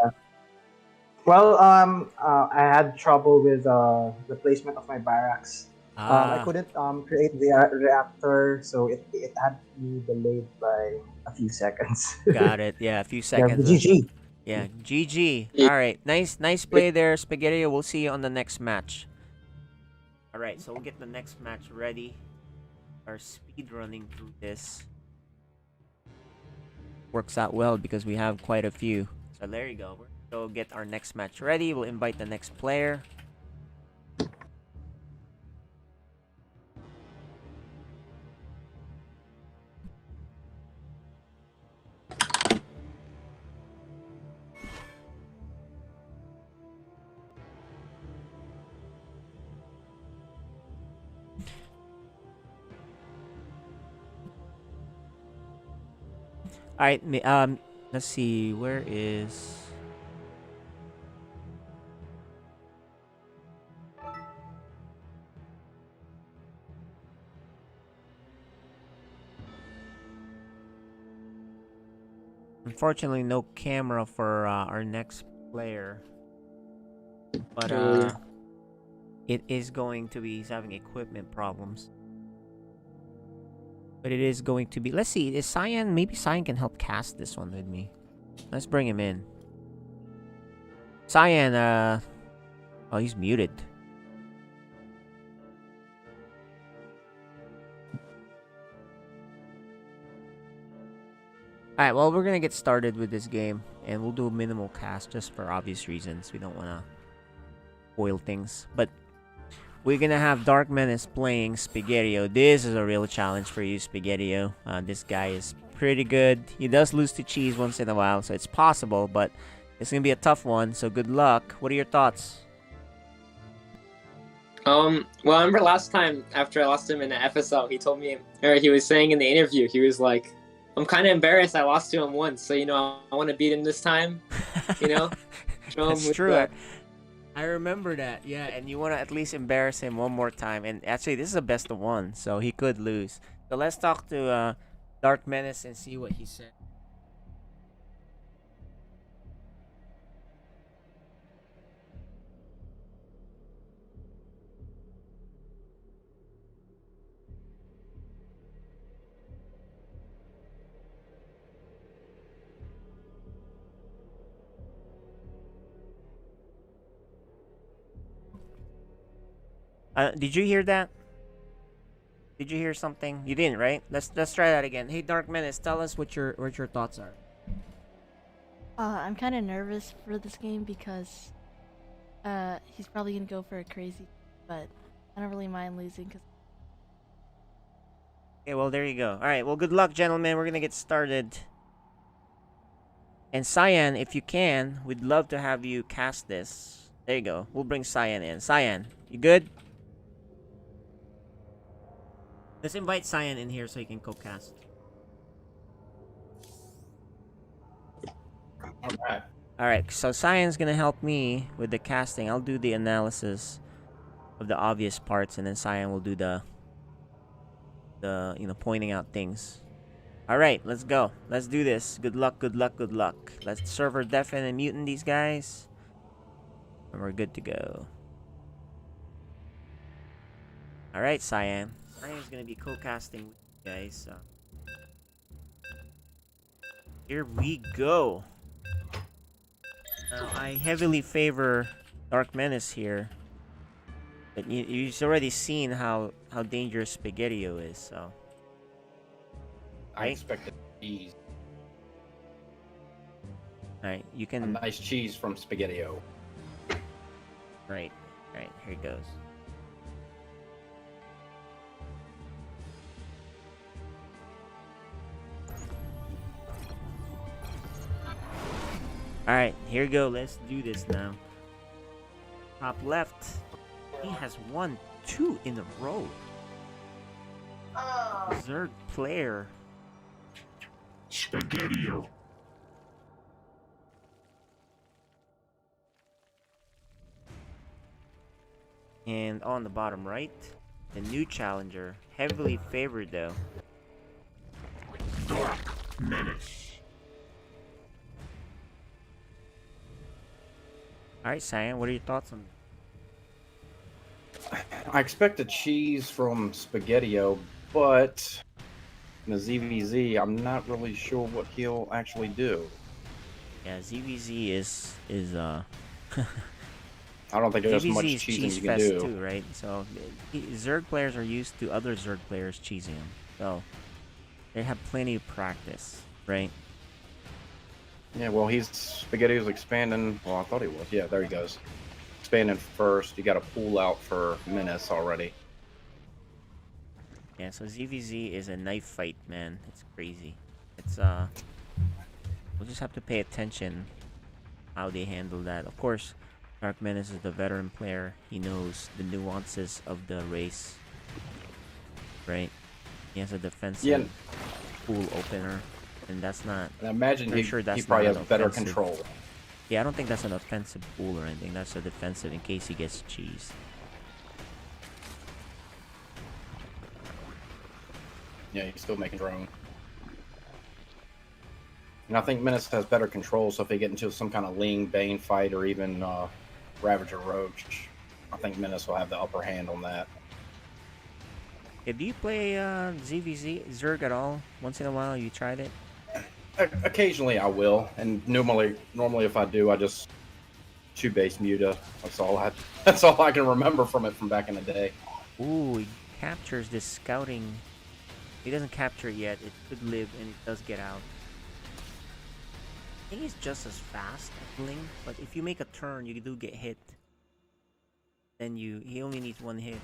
Well, I had trouble with the placement of my barracks. I couldn't create the reactor, so it had to be delayed by a few seconds. Got it. Yeah, a few seconds. GG. Yeah, GG. All right, nice play there, Spaghetti. We'll see you on the next match. All right, so we'll get the next match ready. Our speed running through this works out well because we have quite a few. So there you go. We'll get our next match ready. We'll invite the next player. All right, let's see. Where is? Unfortunately, no camera for our next player. But it is going to be. He's having equipment problems. But it is going to be... Let's see. Is Cyan... Maybe Cyan can help cast this one with me. Let's bring him in. Cyan, oh, he's muted. Alright, well, we're gonna get started with this game. And we'll do a minimal cast just for obvious reasons. We don't want to spoil things. But... we're gonna have Dark Menace playing Spaghettio. This is a real challenge for you, Spaghettio. This guy is pretty good. He does lose to Cheese once in a while, so it's possible, but it's gonna be a tough one, so good luck. What are your thoughts? Well, I remember last time after I lost him in the FSL, he told me, or he was saying in the interview, he was like, I'm kind of embarrassed I lost to him once, so, you know, I want to beat him this time, you know? That's true. I remember that, yeah, and you want to at least embarrass him one more time. And actually, this is a best of one, so he could lose. So let's talk to Dark Menace and see what he said. Did you hear that? Did you hear something? You didn't, right? Let's try that again. Hey, Dark Menace, tell us what your thoughts are. I'm kind of nervous for this game because he's probably gonna go for a crazy, but I don't really mind losing because. Okay, well there you go. All right, well good luck, gentlemen. We're gonna get started. And Cyan, if you can, we'd love to have you cast this. There you go. We'll bring Cyan in. Cyan, you good? Let's invite Cyan in here so he can co-cast. Alright. Alright, so Cyan's gonna help me with the casting. I'll do the analysis of the obvious parts, and then Cyan will do the pointing out things. Alright, let's go. Let's do this. Good luck, good luck, good luck. Let's server deafen and mutant these guys. And we're good to go. Alright, Cyan. Cyan's gonna be co-casting with you guys, so. Here we go. Now, I heavily favor Dark Menace here. But you've already seen how dangerous Spaghettio is, so. I expected cheese. Alright, you can... A nice cheese from Spaghettio. Right, here it goes. Alright, here we go. Let's do this now. Top left. He has won 2 in a row. Zerg player. Spaghettio. And on the bottom right, the new challenger. Heavily favored though. Dark Menace. Alright, Cyan, what are your thoughts on I expect a cheese from Spaghettio, but in the ZVZ, I'm not really sure what he'll actually do. Yeah, ZVZ is I don't think there's much ZVZ is cheesing cheese you can fest do. too, right? So Zerg players are used to other Zerg players cheesing them, so they have plenty of practice, right? Yeah, well, Spaghettio's expanding. Well, I thought he was. Yeah, there he goes. Expanding first. You got to pull out for Menace already. Yeah, so ZVZ is a knife fight, man. It's crazy. It's we'll just have to pay attention how they handle that. Of course, Dark Menace is the veteran player. He knows the nuances of the race, right? He has a defensive pool opener, and that's not. And I imagine he that's probably not has better offensive. control. Yeah, I don't think that's an offensive pool or anything. That's a defensive in case he gets cheesed. Yeah, he's still making drone. And I think Menace has better control, so if they get into some kind of Ling, Bane fight, or even Ravager Roach, I think Menace will have the upper hand on that. Yeah, do you play ZVZ Zerg at all? Once in a while, you tried it? Occasionally I will, and normally if I do, I just shoot base Muta. That's all I can remember from it from back in the day. Ooh, he captures this scouting. He doesn't capture it yet. It could live, and it does get out. I think he's just as fast at Ling, but if you make a turn, you do get hit. Then he only needs 1 hit.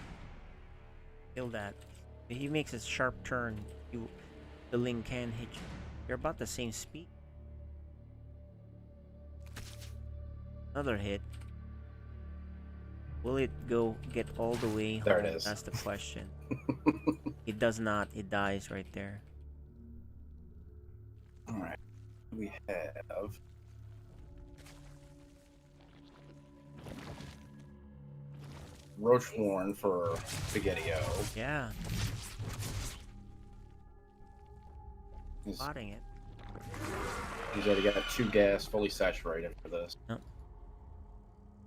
Kill that. If he makes a sharp turn, the Ling can hit you. You're about the same speed. Another hit. Will it get all the way home? There it is. That's the question. It does not. It dies right there. Alright. We have Roachhorn for Spaghettio. Yeah. Spotting it. He's already got 2 gas fully saturated for this. Yep.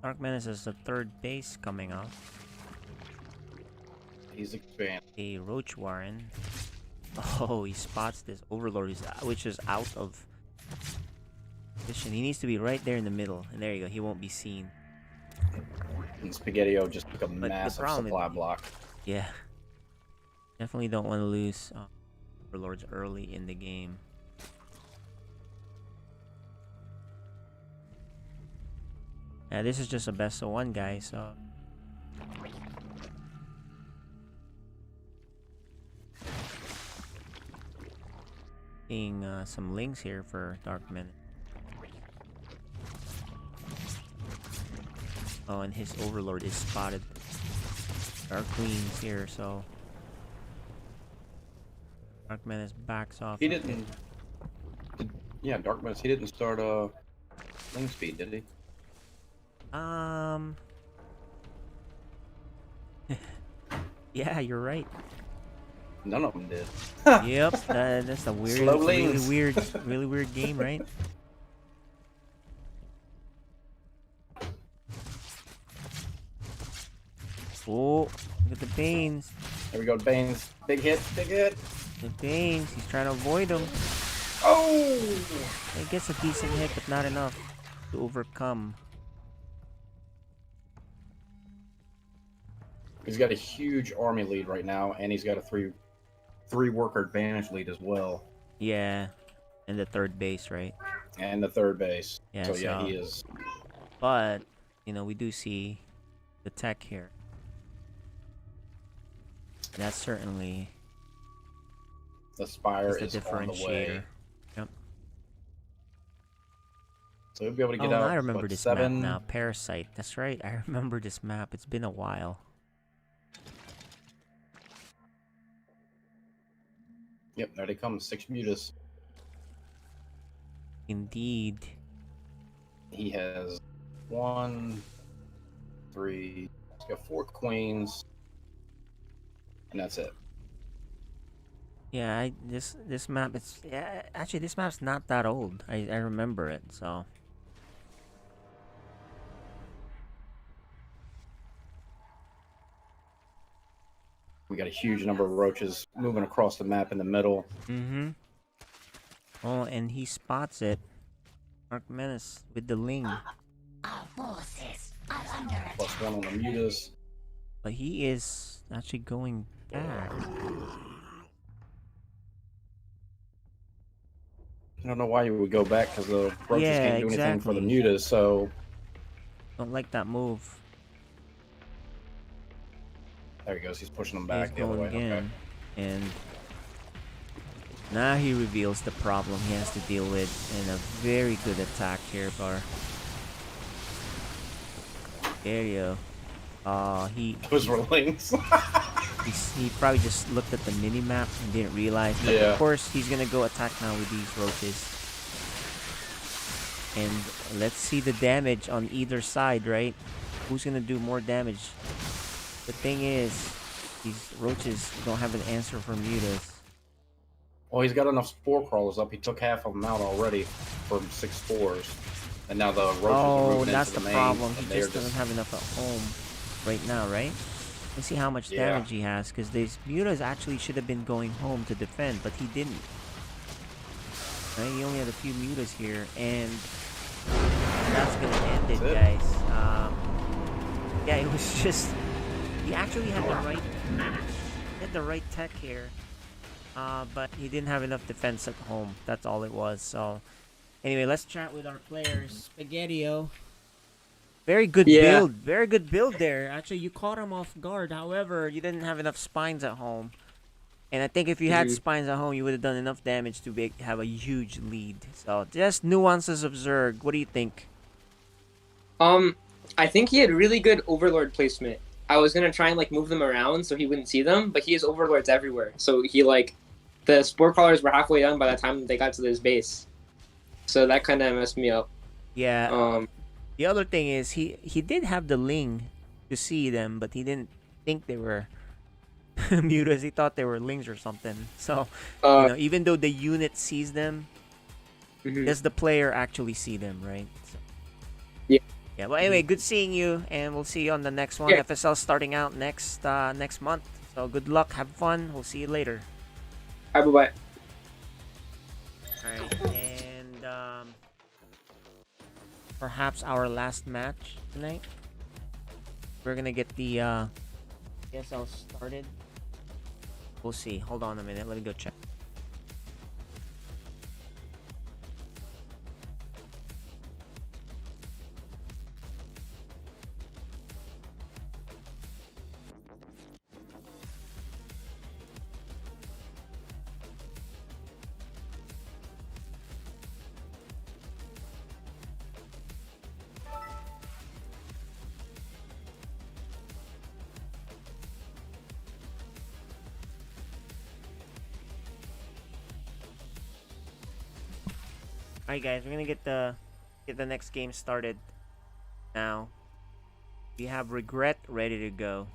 Dark Menace is the 3rd base coming off. He's expanding. A Roach Warren. Oh, he spots this Overlord, which is out of position. He needs to be right there in the middle. And there you go. He won't be seen. And Spaghetti-O just took a the massive problem is- supply block. Yeah. Definitely don't want to lose Overlords early in the game. Yeah, this is just a best of one, guys, so... Seeing some links here for Dark Menace. Oh, and his Overlord is spotted. Dark Queen's here, so... Dark Menace backs off. He didn't... Yeah, Dark Menace, he didn't start Ling Speed, did he? Yeah, you're right. None of them did. Yep, that's a weird, Slow really lanes. really weird game, right? Oh, look at the Banes. There we go, Banes. Big hit, big hit. The Banes, he's trying to avoid them. Oh! He gets a decent hit, but not enough to overcome. He's got a huge army lead right now, and he's got a three worker advantage lead as well. Yeah, and the third base, right? And the third base. Yeah, so yeah, so- he is. But, you know, we do see the tech here. That's certainly The Spire is is the on the way. differentiator. Yep. So he'll be able to Oh, get out. I remember what, this 7? map now. Parasite. That's right. I remember this map. It's been a while. Yep, there they come. 6 mutas. Indeed. He has 1, 3. He's got 4 queens, and that's it. Yeah, this map is actually this map's not that old. I remember it, so We got a huge number of roaches moving across the map in the middle. Mm-hmm. Oh, and he spots it. Dark Menace with the Ling. Our forces are under attack. +1 on the mutas. But he is actually going back. I don't know why you would go back because the roaches Yeah, can't do anything for the exactly. mutas. So Don't like that move. there he goes. He's pushing them He's back the other going way. Okay. again. And now he reveals the problem he has to deal with, and a very good attack here, Bar. There you go. He Those were links. he probably just looked at the mini map and didn't realize. But Yeah. of course, he's gonna go attack now with these roaches. And let's see the damage on either side, right? Who's gonna do more damage? The thing is, these roaches don't have an answer for mutas. Well, he's got enough spore crawlers up. He took half of them out already from 6 spores, and now the roaches are Oh, moving that's into the the main. problem. He and they're just doesn't have enough at home right now, right? Let's see how much Yeah. damage he has, because these mutas actually should have been going home to defend, but he didn't. Right? He only had a few mutas here, and that's gonna end it, That's it. guys. Yeah, it was just he actually had the right tech here, but he didn't have enough defense at home. That's all it was. So anyway, let's chat with our players. Spaghetti-O. Very good build. Very good build there. Actually, you caught him off guard. However, you didn't have enough spines at home. And I think if you had spines at home, you would have done enough damage to have a huge lead. So just nuances of Zerg. What do you think? I think he had really good Overlord placement. I was gonna try and like move them around so he wouldn't see them, but he has Overlords everywhere. So he like the spore crawlers were halfway done by the time they got to this base. So that kind of messed me up. Yeah. The other thing is he did have the Ling to see them, but he didn't think they were mutas. He thought they were Lings or something. So you know, even though the unit sees them, does the player actually see them, right? So, yeah. Yeah. Well, anyway, good seeing you, and we'll see you on the next one. Yeah. FSL starting out next month. So good luck, have fun. We'll see you later. Bye bye. All right, and perhaps our last match tonight. we're gonna get the FSL started. We'll see. Hold on a minute. Let me go check. Alright guys, we're gonna get the next game started now. We have Regret ready to go.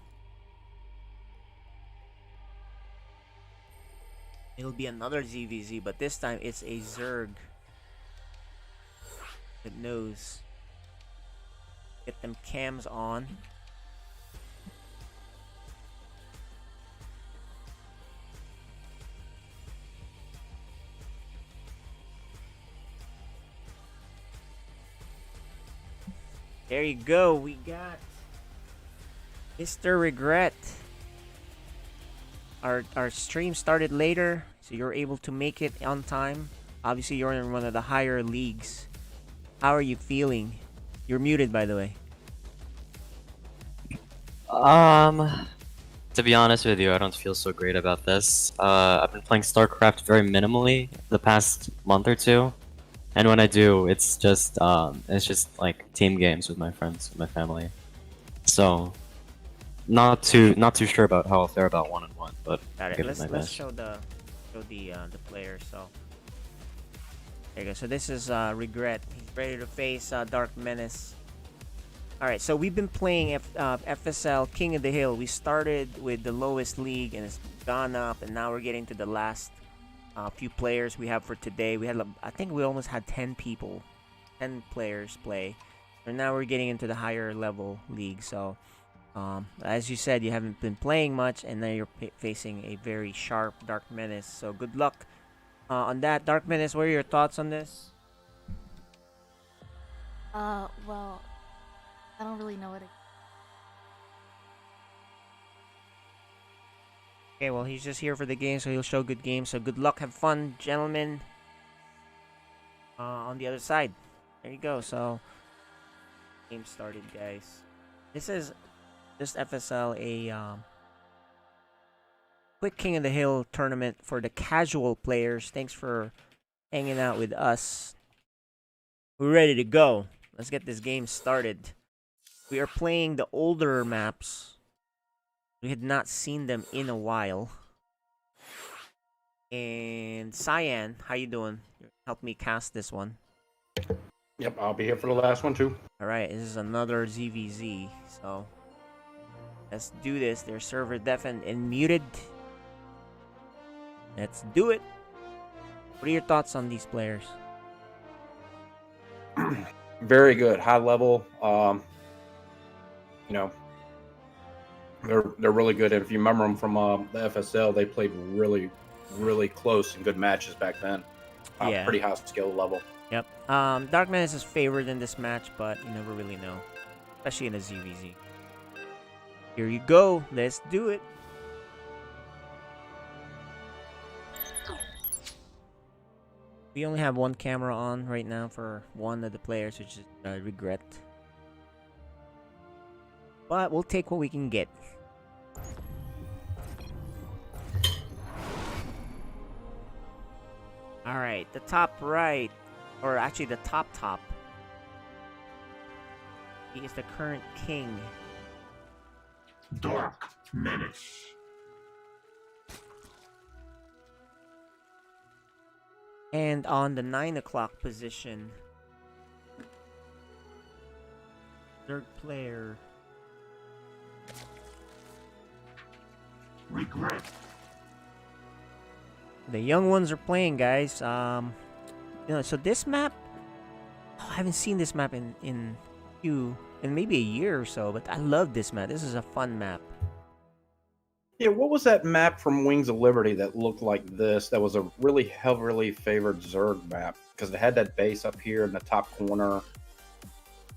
It'll be another ZVZ, but this time it's a Zerg that knows. Get them cams on. There you go. We got Mr. Regret. Our stream started later, so you're able to make it on time. Obviously, you're in one of the higher leagues. How are you feeling? You're muted, by the way. To be honest with you, I don't feel so great about this. I've been playing StarCraft very minimally the past month or two. And when I do, it's just like team games with my friends, with my family. So, not too sure about how I'll fare about 1-on-1, but Got it. give it my Let's best. show the player. So there you go. So this is Regret. He's ready to face Dark Menace. All right. So we've been playing FSL King of the Hill. We started with the lowest league and it's gone up, and now we're getting to the last few players we have for today. We had, I think we almost had 10 players play, and now we're getting into the higher level league. So as you said, you haven't been playing much, and now you're facing a very sharp Dark Menace. So good luck on that. Dark Menace, what are your thoughts on this? Well, I don't really know what it. Okay, well, he's just here for the game, so he'll show good games. So good luck, have fun, gentlemen. On the other side, there you go. So game started, guys. This is just FSL, a quick King of the Hill tournament for the casual players. Thanks for hanging out with us. We're ready to go. Let's get this game started. We are playing the older maps. We had not seen them in a while. And Cyan, how you doing? Help me cast this one. Yep, I'll be here for the last one too. Alright, this is another ZVZ. So let's do this. Their server deafened and muted. Let's do it. What are your thoughts on these players? Very good, high level. You know, they're really good. And if you remember them from the FSL, they played really close and good matches back then. Yeah. Pretty high skill level. Yep. Dark Menace is favored in this match, but you never really know, especially in a ZVZ. Here you go. Let's do it. We only have one camera on right now for one of the players, which is Regret. But we'll take what we can get. Alright, the top right, or actually the top. He is the current king. Dark Menace. And on the 9 o'clock position, third player, Regret. the young ones are playing, guys. You know, so this map, I haven't seen this map in maybe a year or so, but I love this map. This is a fun map. Yeah, what was that map from Wings of Liberty that looked like this? That was a really heavily favored Zerg map because it had that base up here in the top corner.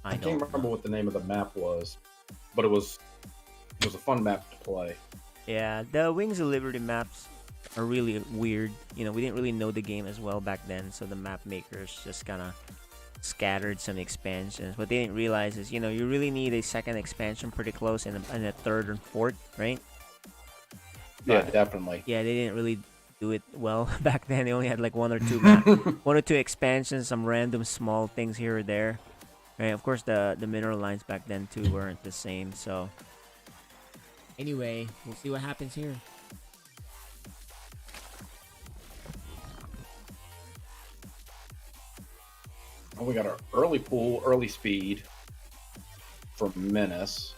I can't remember what the name of the map was, but it was a fun map to play. Yeah, the Wings of Liberty maps are really weird. You know, we didn't really know the game as well back then, so the map makers just kind of scattered some expansions. What they didn't realize is, you know, you really need a second expansion pretty close and a third and fourth, right? Yeah, definitely. Yeah, they didn't really do it well back then. They only had like one or two expansions, some random small things here or there. Right? Of course, the mineral lines back then too weren't the same. So anyway, we'll see what happens here. Oh, we got our early pool, early speed for Menace.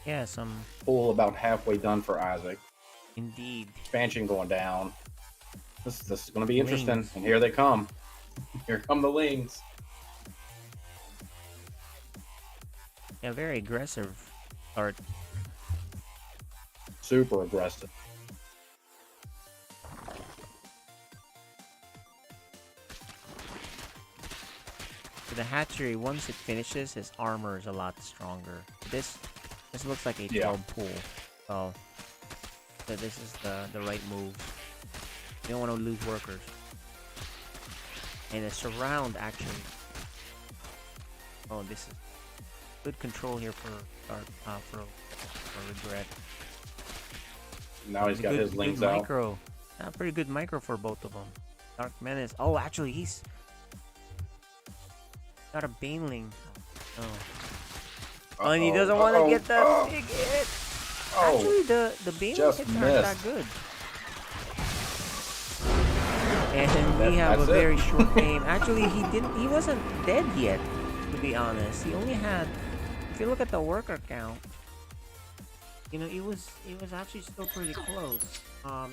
Yeah, some pool about halfway done for Isaac. Indeed. Expansion going down. This is going to be interesting. Lings. And here they come. Here come the Lings. Yeah, very aggressive start. Super aggressive. The hatchery, once it finishes, his armor is a lot stronger. This looks like a 12 pool. So this is the right move. You don't want to lose workers. And a surround actually. Oh, this is good control here for Regret. Now he's got his Lings out. Micro. Pretty good micro for both of them. Dark Menace. Oh, actually, he's got a Baneling. Oh, and he doesn't want to get that big hit. Actually, the Baneling hits aren't that good. And we have a very short game. Actually, he wasn't dead yet, to be honest. He only had, if you look at the worker count, you know, it was actually still pretty close.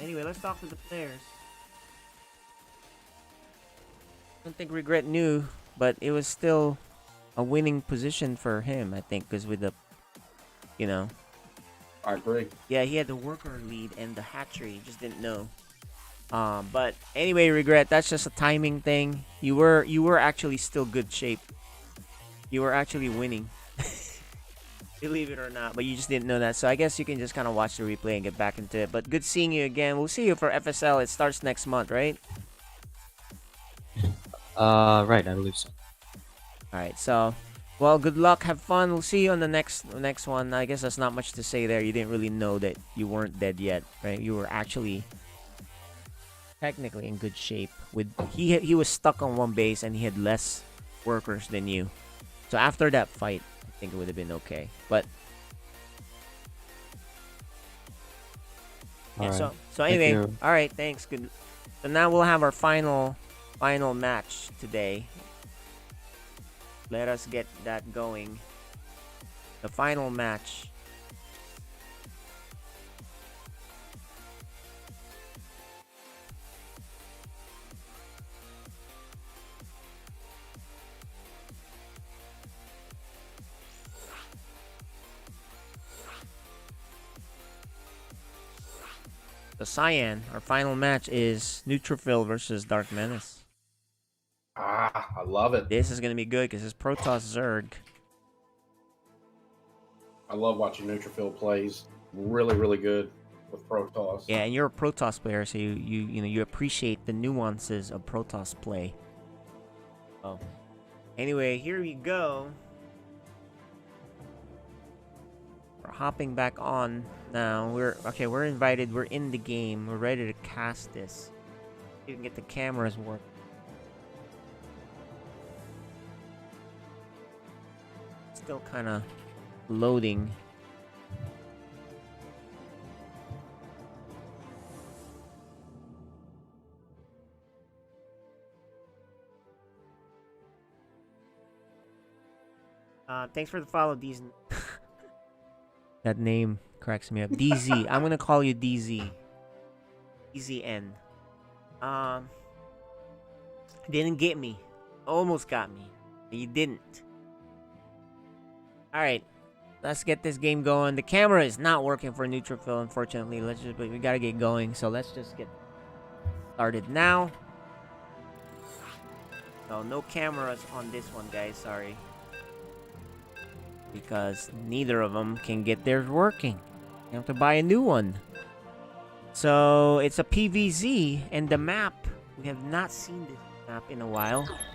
Anyway, let's talk to the players. I don't think Regret knew, but it was still a winning position for him, I think, because with the, you know. I agree. Yeah, he had the worker lead and the hatchery. He just didn't know. But anyway, Regret, that's just a timing thing. You were actually still good shape. You were actually winning. Believe it or not, but you just didn't know that. So I guess you can just kind of watch the replay and get back into it. But good seeing you again. We'll see you for FSL. It starts next month, right? Right, I believe so. Alright, so, well, good luck, have fun. We'll see you on the next one. I guess there's not much to say there. You didn't really know that you weren't dead yet, right? You were actually technically in good shape. With he was stuck on one base and he had less workers than you. So after that fight, I think it would have been okay. But yeah, All right. so anyway, Thank you. all right, thanks. Good. So now we'll have our final match today. Let us get that going. The final match. The Cyan, our final match is Neutrophil versus Dark Menace. Ah, I love it. This is going to be good because it's Protoss Zerg. I love watching Neutrophil plays. Really, really good with Protoss. Yeah, and you're a Protoss player, so you appreciate the nuances of Protoss play. Oh. Anyway, here we go. We're hopping back on now. We're invited. We're in the game. We're ready to cast this. You can get the cameras working. Still kind of loading. Thanks for the follow, DZ. That name cracks me up. DZ. I'm gonna call you DZ. DZN. Didn't get me. Almost got me. But you didn't. Alright. Let's get this game going. The camera is not working for Neutrophil, unfortunately. But we gotta get going. So let's just get started now. No cameras on this one, guys. Sorry. because neither of them can get theirs working. You have to buy a new one. So it's a PVZ, and the map, we have not seen this map in a while.